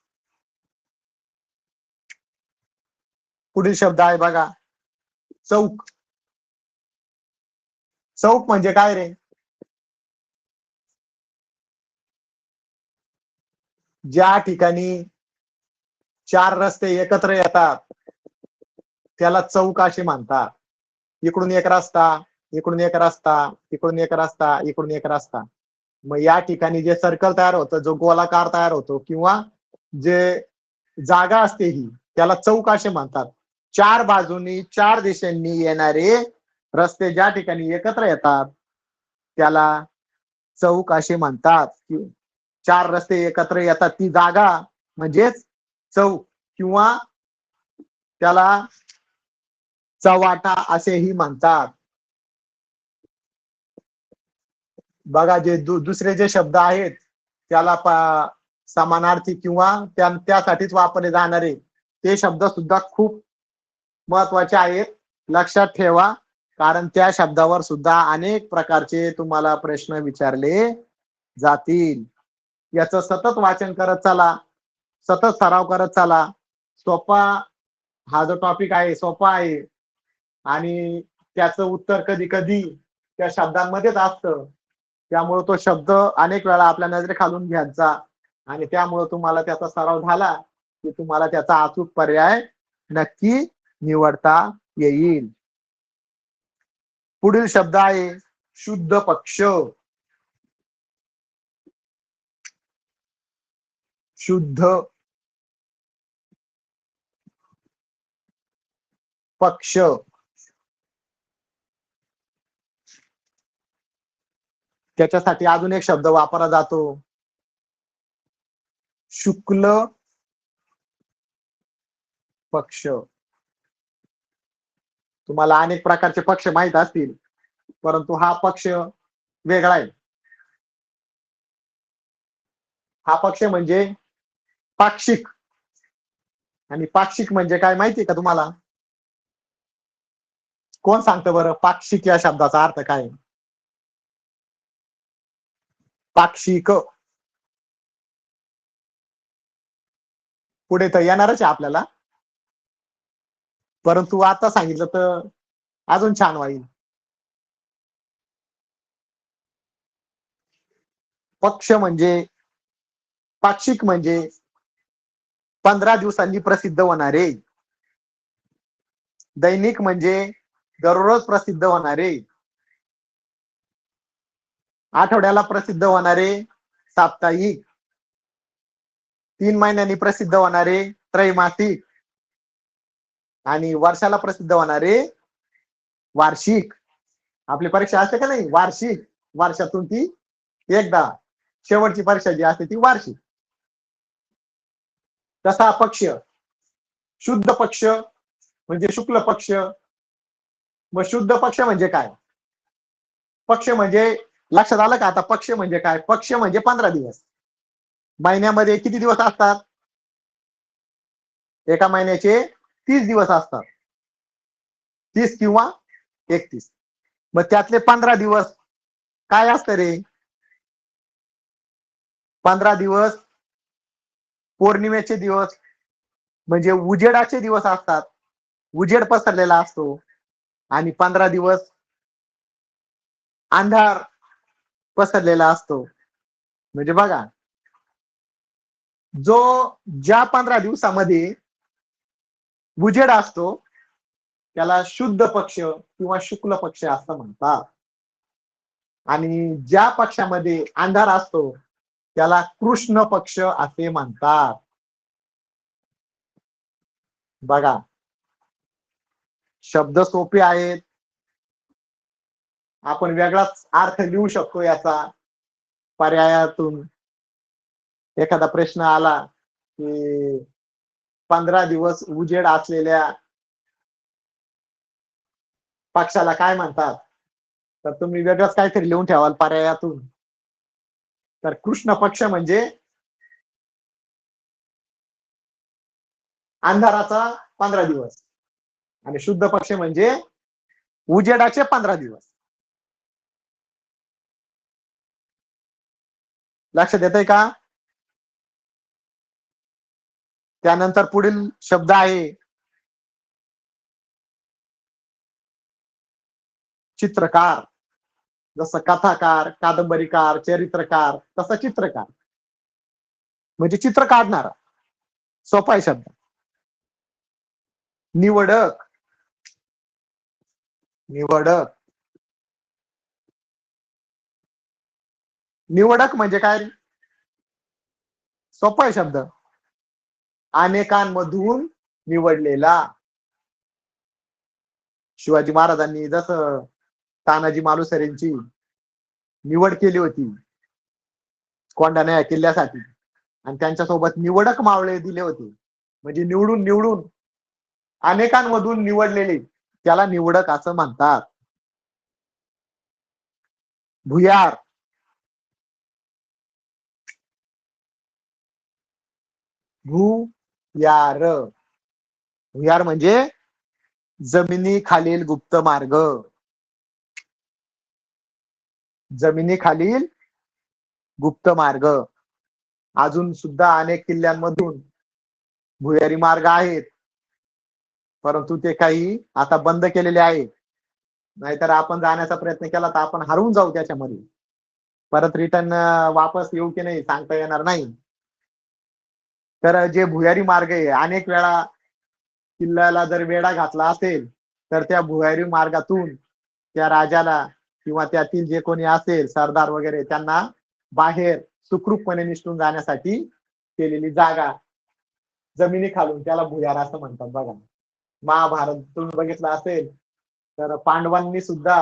पुढील शब्द आहे बघा, चौक. चौक म्हणजे काय रे? ज्या ठिकाणी चार रस्ते एकत्र येतात त्याला चौक असे म्हणतात. इकडून एक रस्ता, इकडून एक रस्ता, इकडून एक रस्ता, इकडून एक रस्ता. मग या ठिकाणी जे सर्कल तयार होतं, जो गोलाकार तयार होतो किंवा जे जागा असते ही, त्याला चौक असे म्हणतात. चार बाजूनी चार दिशांनी येणारे रस्ते ज्या ठिकाणी एकत्र येतात त्याला चौक असे म्हणतात. चार रस्ते एकत्र येतात ती जागा म्हणजेच चौक, किंवा त्याला चव्हाटा असेही म्हणतात. बघा, जे दुसरे जे शब्द आहेत त्याला समानार्थी किंवा त्यासाठीच वापरले जाणारे ते शब्द सुद्धा खूप महत्वाचे आहेत. लक्षात ठेवा, कारण त्या शब्दावर सुद्धा अनेक प्रकारचे तुम्हाला प्रश्न विचारले जातील. याचं सतत वाचन करत चला, सतत सराव करत चला. सोपा हा जो टॉपिक आहे सोपा आहे, आणि त्याचं उत्तर कधी कधी त्या शब्दांमध्येच असतं. त्यामुळे तो शब्द अनेक वेळा आपल्या नजरेखालून घ्यायचा, आणि त्यामुळे तुम्हाला त्याचा सराव झाला की तुम्हाला त्याचा अचूक पर्याय नक्की निवडता येईल. पुढील शब्द आहे शुद्ध पक्ष. शुद्ध पक्ष. त्याच्यासाठी अजून एक शब्द वापरला जातो, शुक्ल पक्ष. तुम्हाला अनेक प्रकारचे पक्ष माहित असतील, परंतु हा पक्ष वेगळा आहे. हा पक्ष म्हणजे पाक्षिक. आणि पाक्षिक म्हणजे काय माहितीये का तुम्हाला? कोण सांगतं बरं पाक्षिक या शब्दाचा अर्थ काय? पाक्षिक पुढे तर येणारच आहे आपल्याला, परंतु आता सांगितलं तर अजून छान होईल. पक्ष म्हणजे पाक्षिक म्हणजे 15 दिवसांनी प्रसिद्ध होणारे. दैनिक म्हणजे दररोज प्रसिद्ध होणारे. आठवड्याला प्रसिद्ध होणारे साप्ताहिक. 3 महिन्यांनी प्रसिद्ध होणारे त्रैमासिक. आणि वर्षाला प्रसिद्ध होणारे वार्षिक. आपली परीक्षा असते का नाही वार्षिक, वर्षातून ती एकदा. शेवटची परीक्षा जी असते ती वार्षिक. तसा पक्ष शुद्ध पक्ष म्हणजे शुक्ल पक्ष. मग शुद्ध पक्ष म्हणजे काय? पक्ष म्हणजे लक्षात आलं का आता? पक्ष म्हणजे काय? पक्ष म्हणजे 15 दिवस. महिन्यामध्ये किती दिवस असतात? एका महिन्याचे 30 दिवस असतात, 30 किंवा 31. मग त्यातले 15 दिवस काय असतं रे? 15 दिवस पौर्णिमेचे दिवस म्हणजे उजेडाचे दिवस असतात, उजेड पसरलेला असतो. आणि 15 दिवस अंधार पसरलेला असतो. म्हणजे बघा, जो ज्या 15 दिवसामध्ये उजेड असतो त्याला शुद्ध पक्ष किंवा शुक्ल पक्ष असं म्हणतात. आणि ज्या पक्षामध्ये अंधार असतो त्याला कृष्ण पक्ष असे म्हणतात. बघा, शब्द सोपे आहेत, आपण वेगळाच अर्थ लिहू शकतो याचा पर्यायातून. एखादा प्रश्न आला की 15 दिवस उजेड असलेल्या पक्षाला काय म्हणतात, तर तुम्ही वेगळंच काहीतरी लिहून ठेवाल पर्यायातून. तर कृष्ण पक्ष म्हणजे अंधाराचा 15 दिवस आणि शुद्ध पक्ष म्हणजे उजेडाचे 15 दिवस. लक्षात येतंय का? त्यानंतर पुढील शब्द आहे चित्रकार. जसं कथाकार, कादंबरीकार, चरित्रकार, तसा चित्रकार म्हणजे चित्र काढणारा. सोपा आहे शब्द. निवडक. निवडक. निवडक म्हणजे काय? सोपा आहे शब्द. अनेकांमधून निवडलेला. शिवाजी महाराजांनी जसं तानाजी मालुसरेंची निवड केली होती कोंढाणा या किल्ल्यासाठी आणि त्यांच्यासोबत निवडक मावळे दिले होते, म्हणजे निवडून निवडून अनेकांमधून निवडलेले, त्याला निवडक असं म्हणतात. भुयार. भुयार. भुयार म्हणजे जमिनीखालील गुप्त मार्ग. जमिनीखालील गुप्त मार्ग. अजून सुद्धा अनेक किल्ल्यांमधून भुयारी मार्ग आहेत, परंतु ते काही आता बंद केलेले आहेत. नाहीतर आपण जाण्याचा प्रयत्न केला तर आपण हरवून जाऊ त्याच्यामध्ये. परत रिटर्न वापस येऊ की नाही सांगता येणार नाही. तर जे भुयारी मार्ग आहे, अनेक वेळा किल्ल्याला जर वेढा घातला असेल तर त्या भुयारी मार्गातून त्या राजाला किंवा त्यातील जे कोणी असेल सरदार वगैरे त्यांना बाहेर सुखरूपपणे निसटून जाण्यासाठी केलेली जागा. जमिनी खालून त्याला भुयार असं म्हणतात. बघा, महाभारत तुम्ही बघितलं असेल तर पांडवांनी सुद्धा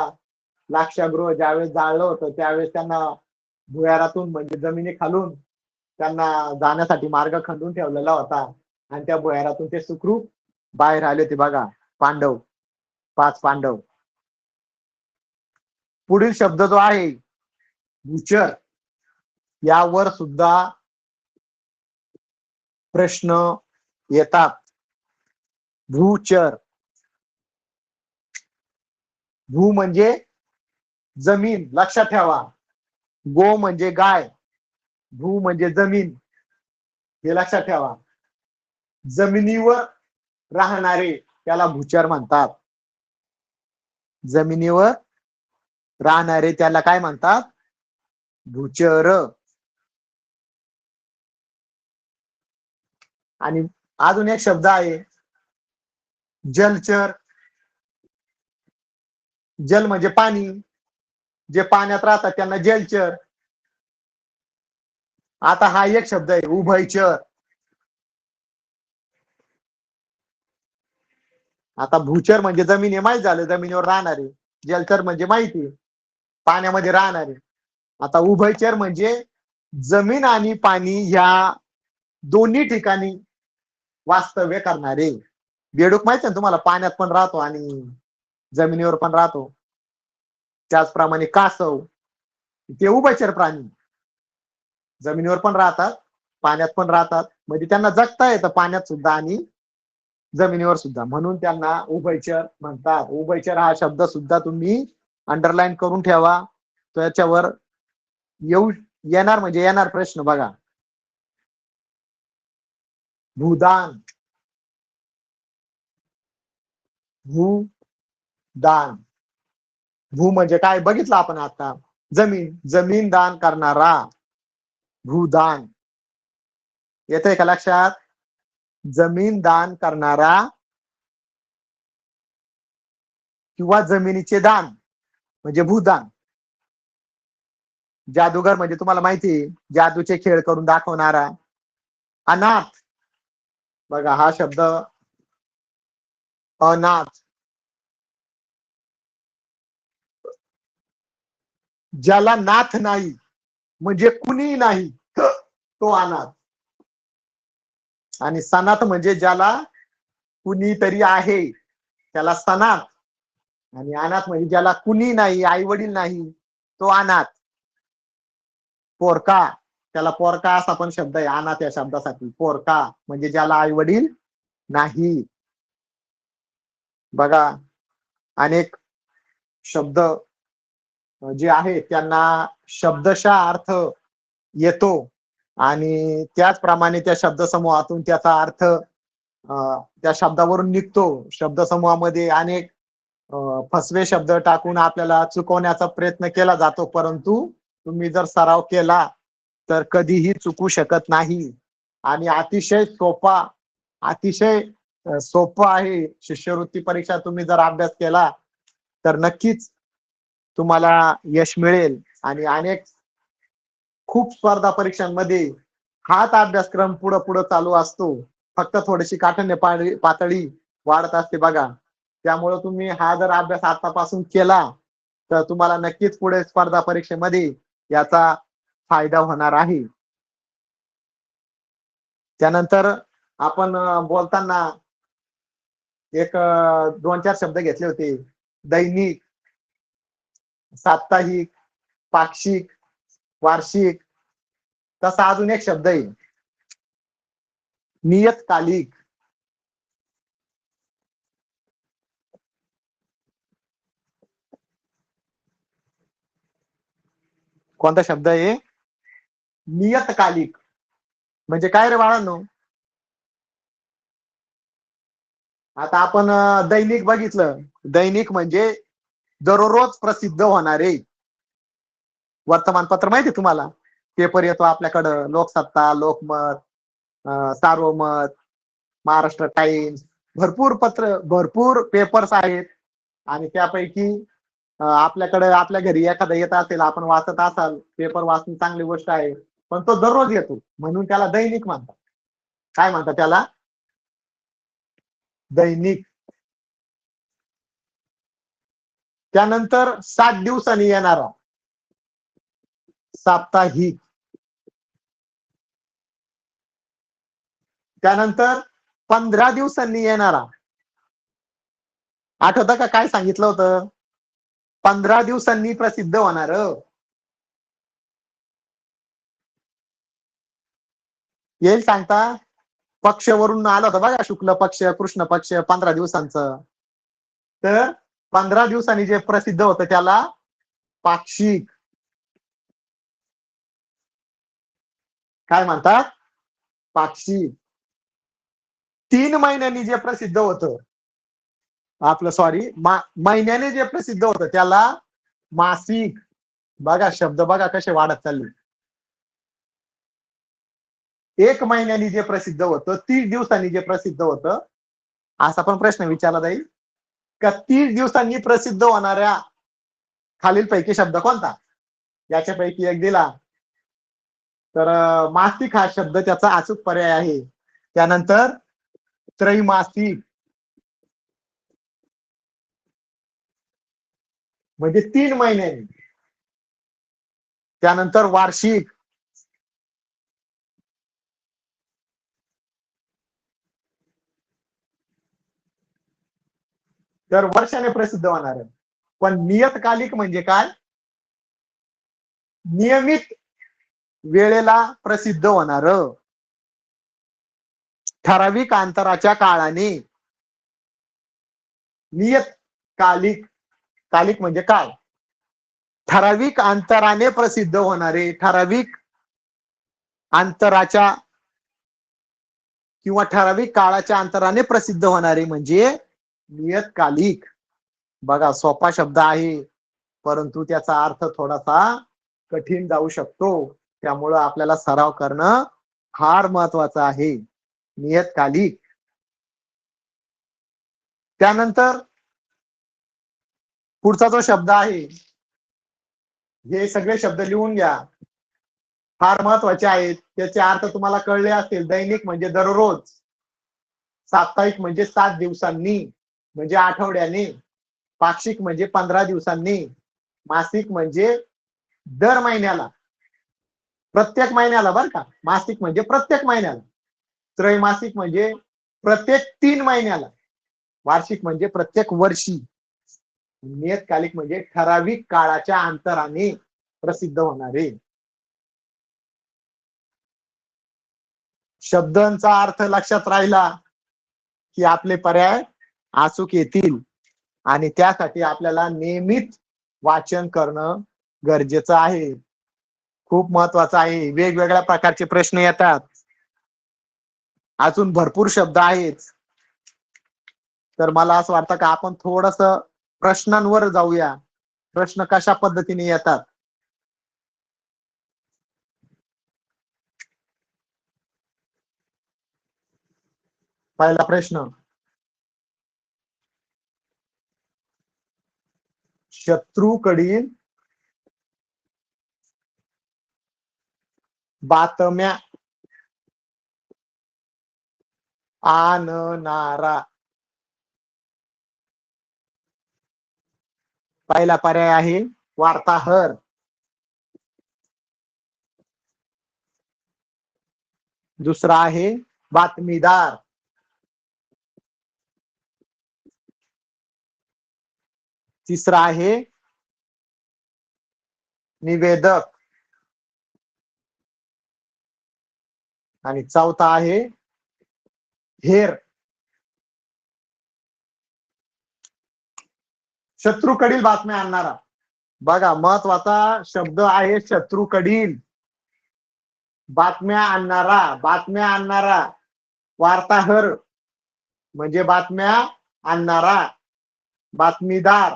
लाक्षागृह ज्यावेळेस जाळलं होतं त्यावेळेस त्यांना भुयारातून म्हणजे जमिनी खालून त्यांना जाण्यासाठी मार्ग खंदून ठेवलेला होता आणि त्या भुयारातून ते सुखरूप बाहेर आले होते. बघा, पांडव, 5 पांडव. पुढील शब्द जो आहे भूचर, यावर सुद्धा प्रश्न येतात. भूचर. भू म्हणजे जमीन, लक्षात ठेवा. गो म्हणजे गाय, भू म्हणजे जमीन, हे लक्षात ठेवा. जमिनीवर राहणारे त्याला भूचर म्हणतात. जमिनीवर राहणारे त्याला काय म्हणतात? भूचर. आणि अजून एक शब्द आहे जलचर. जल म्हणजे पाणी, जे पाण्यात राहतात त्यांना जलचर. आता हा एक शब्द आहे उभयचर. आता भूचर म्हणजे जमीन हे माहित झालं, जमिनीवर राहणारे. जलचर म्हणजे माहिती, पाण्यामध्ये राहणारे. आता उभयचर म्हणजे जमीन आणि पाणी या दोन्ही ठिकाणी वास्तव्य करणारे. बेडूक माहिती ना तुम्हाला, पाण्यात पण राहतो आणि जमिनीवर पण राहतो. त्याचप्रमाणे कासव, ते उभयचर प्राणी, जमिनीवर पण राहतात पाण्यात पण राहतात, म्हणजे त्यांना जगता येतं पाण्यात सुद्धा आणि जमिनीवर सुद्धा, म्हणून त्यांना उभयचर म्हणतात. उभयचर हा शब्द सुद्धा तुम्ही अंडरलाईन करून ठेवा. त्याच्यावर येणार म्हणजे येणार प्रश्न. बघा, भूदान. भूदान. भू म्हणजे काय बघितलं आपण आता, जमीन. जमीन दान करणारा भूदान. येतंय का लक्षात? जमीन दान करणारा किंवा जमिनीचे दान म्हणजे भूदान. जादूगर म्हणजे तुम्हाला माहिती, जादूचे खेळ करून दाखवणारा. अनाथ. बघा हा शब्द अनाथ. ज्याला नाथ नाही म्हणजे कुणी नाही तो अनाथ. आणि सनाथ म्हणजे ज्याला कुणीतरी आहे त्याला सनाथ. आणि अनाथ म्हणजे ज्याला कुणी नाही, आई वडील नाही, तो अनाथ. पोरका, त्याला पोरका असा पण शब्द आहे अनाथ या शब्दासाठी. पोरका म्हणजे ज्याला आई वडील नाही. बघा, अनेक शब्द जे आहेत त्यांना शब्दशः अर्थ येतो आणि त्याचप्रमाणे त्या शब्दसमूहातून त्याचा अर्थ त्या शब्दावरून निघतो. शब्दसमूहामध्ये अनेक फसवे शब्द टाकून आपल्याला चुकवण्याचा प्रयत्न केला जातो, परंतु तुम्ही जर सराव केला तर कधीही चुकू शकत नाही. आणि अतिशय सोपं आहे. शिष्यवृत्ती परीक्षा तुम्ही जर अभ्यास केला तर नक्कीच तुम्हाला यश मिळेल. आणि अनेक खूप स्पर्धा परीक्षांमध्ये हाच अभ्यासक्रम पुढे पुढे चालू असतो, फक्त थोडीशी काठिण्य पातळी वाढत असते बघा. त्यामुळे तुम्ही हा जर अभ्यास आतापासून केला तर तुम्हाला नक्कीच पुढे स्पर्धा परीक्षेमध्ये याचा फायदा होणार आहे. त्यानंतर आपण बोलताना एक 2-4 शब्द घेतले होते. दैनिक, साप्ताहिक, पाक्षिक, वार्षिक. तसा अजून एक शब्द आहे नियतकालिक. कोणता शब्द आहे? नियतकालिक. म्हणजे काय रे बाळांनो? आता आपण दैनिक बघितलं. दैनिक म्हणजे दररोज प्रसिद्ध होणारे वर्तमानपत्र. माहिती तुम्हाला? पेपर येतो आपल्याकडं, लोकसत्ता, लोकमत, सार्वमत, महाराष्ट्र टाइम्स. भरपूर पेपर्स आहेत. आणि त्यापैकी आपल्याकडे आपल्या घरी एखादा येत असेल, आपण वाचत असाल, पेपर वाचून चांगली गोष्ट आहे, पण तो दररोज येतो म्हणून त्याला दैनिक म्हणतात. काय म्हणतात त्याला? दैनिक. त्यानंतर 7 दिवसांनी येणारा साप्ताहिक. त्यानंतर 15 दिवसांनी येणारा, आठवतं का काय सांगितलं होतं? 15 दिवसांनी प्रसिद्ध होणार. येईल सांगता? पक्षवरून आलं होतं बघा, शुक्ल पक्ष, कृष्ण पक्ष, 15 दिवसांचं. तर 15 दिवसांनी जे प्रसिद्ध होतं त्याला पाक्षिक. काय म्हणतात? पाक्षिक. 3 महिन्यांनी जे प्रसिद्ध होतं, महिन्याने जे प्रसिद्ध होतं त्याला मासिक. बघा शब्द बघा कसे वाढत चालले. 1 महिन्यानी जे प्रसिद्ध होतं, 30 दिवसांनी जे प्रसिद्ध होतं, असा पण प्रश्न विचारला जाईल का 30 दिवसांनी प्रसिद्ध होणाऱ्या खालीलपैकी शब्द कोणता? याच्यापैकी एक दिला तर मासिक हा शब्द त्याचा अचूक पर्याय आहे. त्यानंतर त्रैमासिक म्हणजे 3 महिन्यांनी. त्यानंतर वार्षिक. तर वर्षाने प्रसिद्ध होणार. पण नियतकालिक म्हणजे काय? नियमित वेळेला प्रसिद्ध होणार, ठराविक अंतराच्या काळाने. नियतकालिक, कालिक म्हणजे काय? ठराविक अंतराने प्रसिद्ध होणारे, ठराविक अंतराच्या किंवा ठराविक काळाच्या अंतराने प्रसिद्ध होणारे म्हणजे नियतकालिक. बघा सोपा शब्द आहे, परंतु त्याचा अर्थ थोडासा कठीण जाऊ शकतो. त्यामुळं आपल्याला सराव करणं फार महत्वाचं आहे. नियतकालिक. त्यानंतर पुढचा जो शब्द आहे, हे सगळे शब्द लिहून घ्या, फार महत्वाचे आहेत. त्याचे अर्थ तुम्हाला कळले असतील. दैनिक म्हणजे दररोज, साप्ताहिक म्हणजे 7 दिवसांनी म्हणजे आठवड्याने, पाक्षिक म्हणजे 15 दिवसांनी, मासिक म्हणजे दर महिन्याला, प्रत्येक महिन्याला बरं का. मासिक म्हणजे प्रत्येक महिन्याला, त्रैमासिक म्हणजे प्रत्येक 3 महिन्याला, वार्षिक म्हणजे प्रत्येक वर्षी. नियतकालिक म्हणजे ठराविक काळाच्या अंतराने प्रसिद्ध होणारे. शब्दांचा अर्थ लक्षात राहिला की आपले पर्याय अचूक येतील आणि त्यासाठी आपल्याला नेहमीच वाचन करणं गरजेचं आहे. खूप महत्वाचं आहे. वेगवेगळ्या प्रकारचे प्रश्न येतात. अजून भरपूर शब्द आहेत. तर मला असं वाटतं का आपण थोडस प्रश्नांवर जाऊया. प्रश्न कशा पद्धतीने येतात. पहिला प्रश्न, शत्रूकडील बातम्या आणणारा. पहिला पर्याय आहे वार्ताहर. दुसरा आहे बातमीदार. तिसरा आहे निवेदक आणि चौथा आहे हेर. शत्रूकडील बातम्या आणणारा. बघा महत्वाचा शब्द आहे शत्रूकडील. बातम्या आणणारा, बातम्या आणणारा. वार्ताहर म्हणजे बातम्या आणणारा. बातमीदार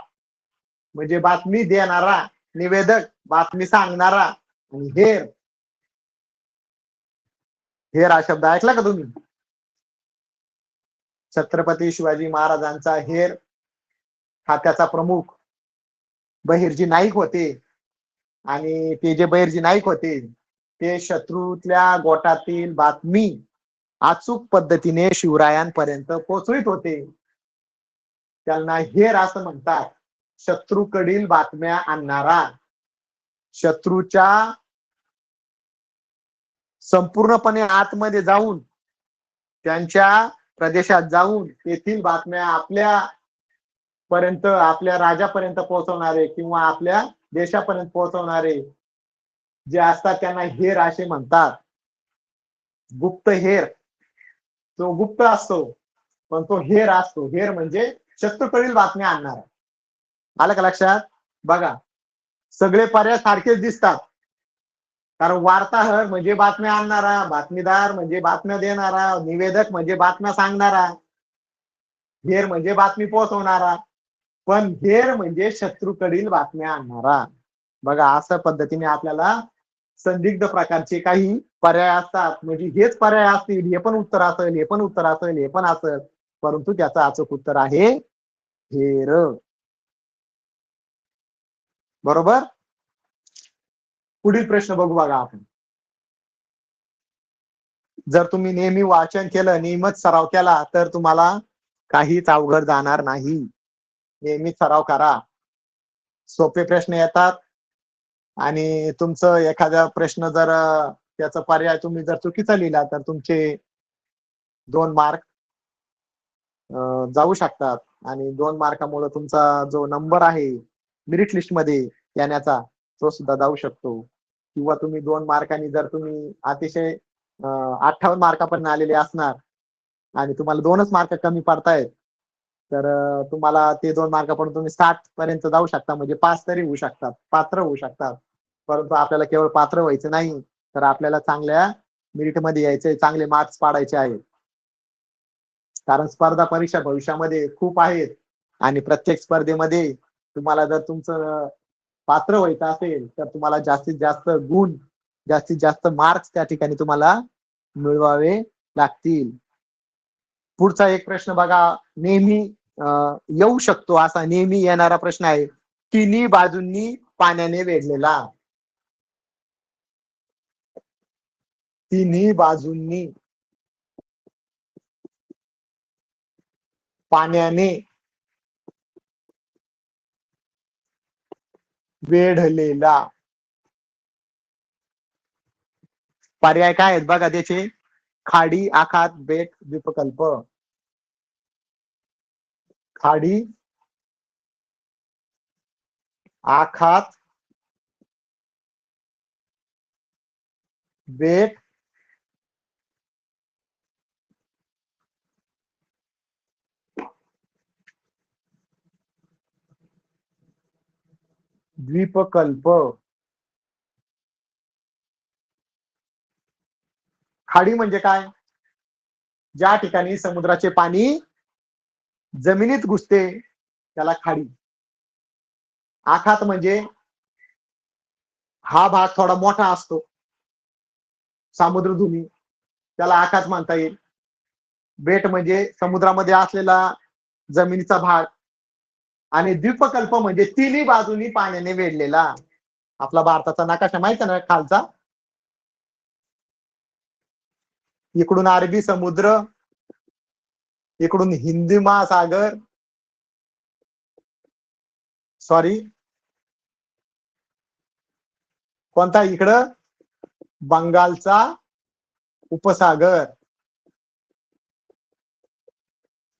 म्हणजे बातमी देणारा. निवेदक बातमी सांगणारा. आणि हेर, हेर हा शब्द ऐकला का तुम्ही. छत्रपती शिवाजी महाराजांचा हेर हा त्याचा प्रमुख बहिर्जी नाईक होते. आणि ते जे बहिर्जी नाईक होते ते शत्रूतल्या गोटातील बातमी अचूक पद्धतीने शिवरायांपर्यंत पोहोचवित होते. त्यांना हेर असं म्हणतात. शत्रूकडील बातम्या आणणारा. शत्रूच्या संपूर्णपणे आतमध्ये जाऊन त्यांच्या प्रदेशात जाऊन तेथील बातम्या आपल्या पर्यंत, आपल्या राजापर्यंत पोहोचवणारे किंवा आपल्या देशापर्यंत पोहोचवणारे जे असतात त्यांना हेर असे म्हणतात. गुप्त हेर तो गुप्त असतो पण तो हेर असतो. हेर म्हणजे शत्रूकडील बातम्या आणणारा. आलं का लक्षात. बघा सगळे पर्याय सारखेच दिसतात. कारण वार्ताहर म्हणजे बातम्या आणणारा, बातमीदार म्हणजे बातम्या देणारा, निवेदक म्हणजे बातम्या सांगणारा, हेर म्हणजे बातमी पोहोचवणारा. पण हेर म्हणजे शत्रूकडील बातम्या आणणारा. बघा अशा पद्धतीने आपल्याला संदिग्ध प्रकारचे काही पर्याय असतात. म्हणजे हेच पर्याय असतील, हे पण उत्तर असेल, हे पण उत्तर असेल, हे पण असेल, परंतु त्याचं अचूक उत्तर आहे हेर. बरोबर. पुढील प्रश्न बघू बघा आपण. जर तुम्ही नेहमी वाचन केलं, नियमित सराव केला तर तुम्हाला काहीच अवघड जाणार नाही. नेहमी सराव करा. सोपे प्रश्न येतात आणि तुमचं एखादा प्रश्न जर त्याचा पर्याय तुम्ही जर चुकीचा लिहिला तर तुमचे 2 मार्क जाऊ शकतात. आणि 2 मार्कामुळे तुमचा जो नंबर आहे मेरिट लिस्ट मध्ये येण्याचा तो सुद्धा जाऊ शकतो. किंवा तुम्ही 2 मार्कांनी जर तुम्ही अतिशय 58 मार्कापर्यंत आलेले असणार आणि तुम्हाला 2च मार्क कमी पडतायत तर तुम्हाला ते 2 मार्कापर्यंत तुम्ही 60 पर्यंत जाऊ शकता. म्हणजे पास तरी होऊ शकतात, पात्र होऊ शकतात. परंतु आपल्याला केवळ पात्र व्हायचं नाही तर आपल्याला चांगल्या मेरिट मध्ये यायचंय, चांगले मार्क्स पाडायचे आहेत. कारण स्पर्धा परीक्षा भविष्यामध्ये खूप आहेत आणि प्रत्येक स्पर्धेमध्ये तुम्हाला जर तुमचं पात्र व्हायचं असेल तर तुम्हाला जास्तीत जास्त गुण, जास्तीत जास्त मार्क्स त्या ठिकाणी तुम्हाला मिळवावे लागतील. पुढचा एक प्रश्न बघा. नेहमी येऊ शकतो असा नेहमी येणारा प्रश्न आहे. तिन्ही बाजूंनी पाण्याने वेढलेला. तिन्ही बाजूंनी पाण्याने वेढलेला. पर्याय काय आहेत बघा त्याचे. खाडी, आखात, बेट, द्वीपकल्प. खाडी, आखात, बेट, द्वीपकल्प. खाडी म्हणजे काय? ज्या ठिकाणी समुद्राचे पाणी जमिनीत घुसते त्याला खाडी. आखात म्हणजे हा भाग थोडा मोठा असतो, सामुद्रधुनी, त्याला आखात म्हणता येईल. बेट म्हणजे समुद्रामध्ये असलेला जमिनीचा भाग. आणि द्वीपकल्प म्हणजे तिन्ही बाजूनी पाण्याने वेढलेला. आपला भारताचा नकाशा माहिती ना खालचा, इकडून अरबी समुद्र, इकडून हिंदी महासागर, सॉरी कोणता, इकडं बंगालचा उपसागर,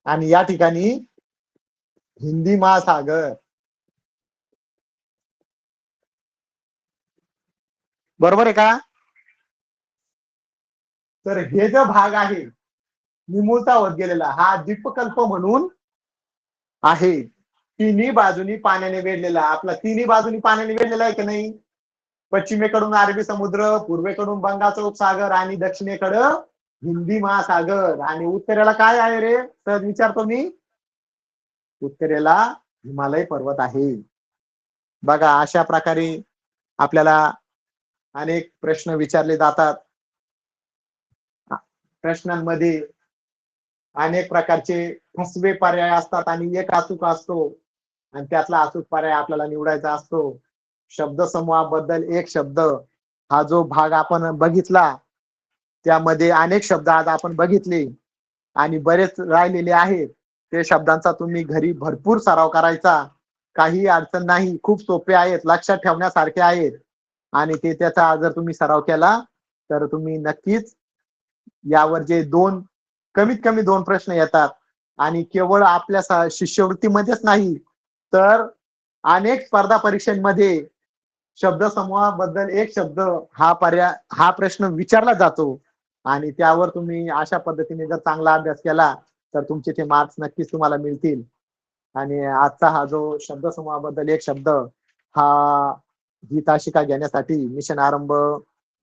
आणि या ठिकाणी हिंदी महासागर. बरोबर आहे का? तर हे जो भाग आहे निमुळता होत गेलेला, हा द्वीपकल्प म्हणून आहे. तिन्ही बाजूनी पाण्याने वेढलेला. आपला तिन्ही बाजूनी पाण्याने वेढलेला आहे की नाही? पश्चिमेकडून अरबी समुद्र, पूर्वेकडून बंगालचा उपसागर, आणि दक्षिणेकडं हिंदी महासागर. आणि उत्तरेला काय आहे रे तर विचारतो मी, उत्तरेला हिमालय पर्वत आहे. बघा, अशा प्रकारे आपल्याला अनेक प्रश्न विचारले जातात. प्रश्नांमध्ये अनेक प्रकारचे फसवे पर्याय असतात आणि एक अचूक असतो, आणि त्यातला अचूक पर्याय आपल्याला निवडायचा असतो. शब्दसमूहाबद्दल एक शब्द, हा जो भाग आपण बघितला त्यामध्ये अनेक शब्द आज आपण बघितले आणि बरेच राहिलेले आहेत. ते शब्दांचा तुम्ही घरी भरपूर सराव करायचा. काही अडचण नाही, खूप सोपे आहेत, लक्षात ठेवण्यासारखे आहेत. आणि ते त्याचा जर तुम्ही सराव केला तर तुम्ही नक्कीच यावर जे कमीत कमी 2 प्रश्न येतात, आणि केवळ आपल्या शिष्यवृत्तीमध्येच नाही तर अनेक स्पर्धा परीक्षांमध्ये शब्दसमूहाबद्दल एक शब्द हा प्रश्न विचारला जातो. आणि त्यावर तुम्ही अशा पद्धतीने जर चांगला अभ्यास केला तर तुमचे ते मार्क्स नक्कीच तुम्हाला मिळतील. आणि आजचा हा जो शब्दसमूहाबद्दल एक शब्द, ही तासिका घेण्यासाठी मिशन आरंभ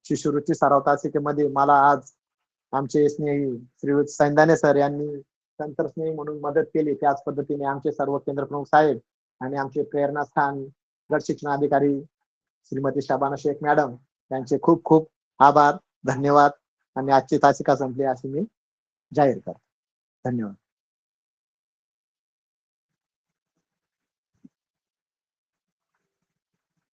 शिष्यवृत्ती सराव तासिकेमध्ये मला आज आमचे स्नेही श्रीयुत सैंदाने सर यांनी तंत्रस्नेही म्हणून मदत केली. त्याच पद्धतीने आमचे सर्व केंद्रप्रमुख साहेब आणि आमचे प्रेरणास्थान गट शिक्षणाधिकारी श्रीमती शाबाना शेख मॅडम यांचे खूप खूप आभार, धन्यवाद. आणि आजची तासिका संपली अशी मी जाहीर करतो. धन्यवाद.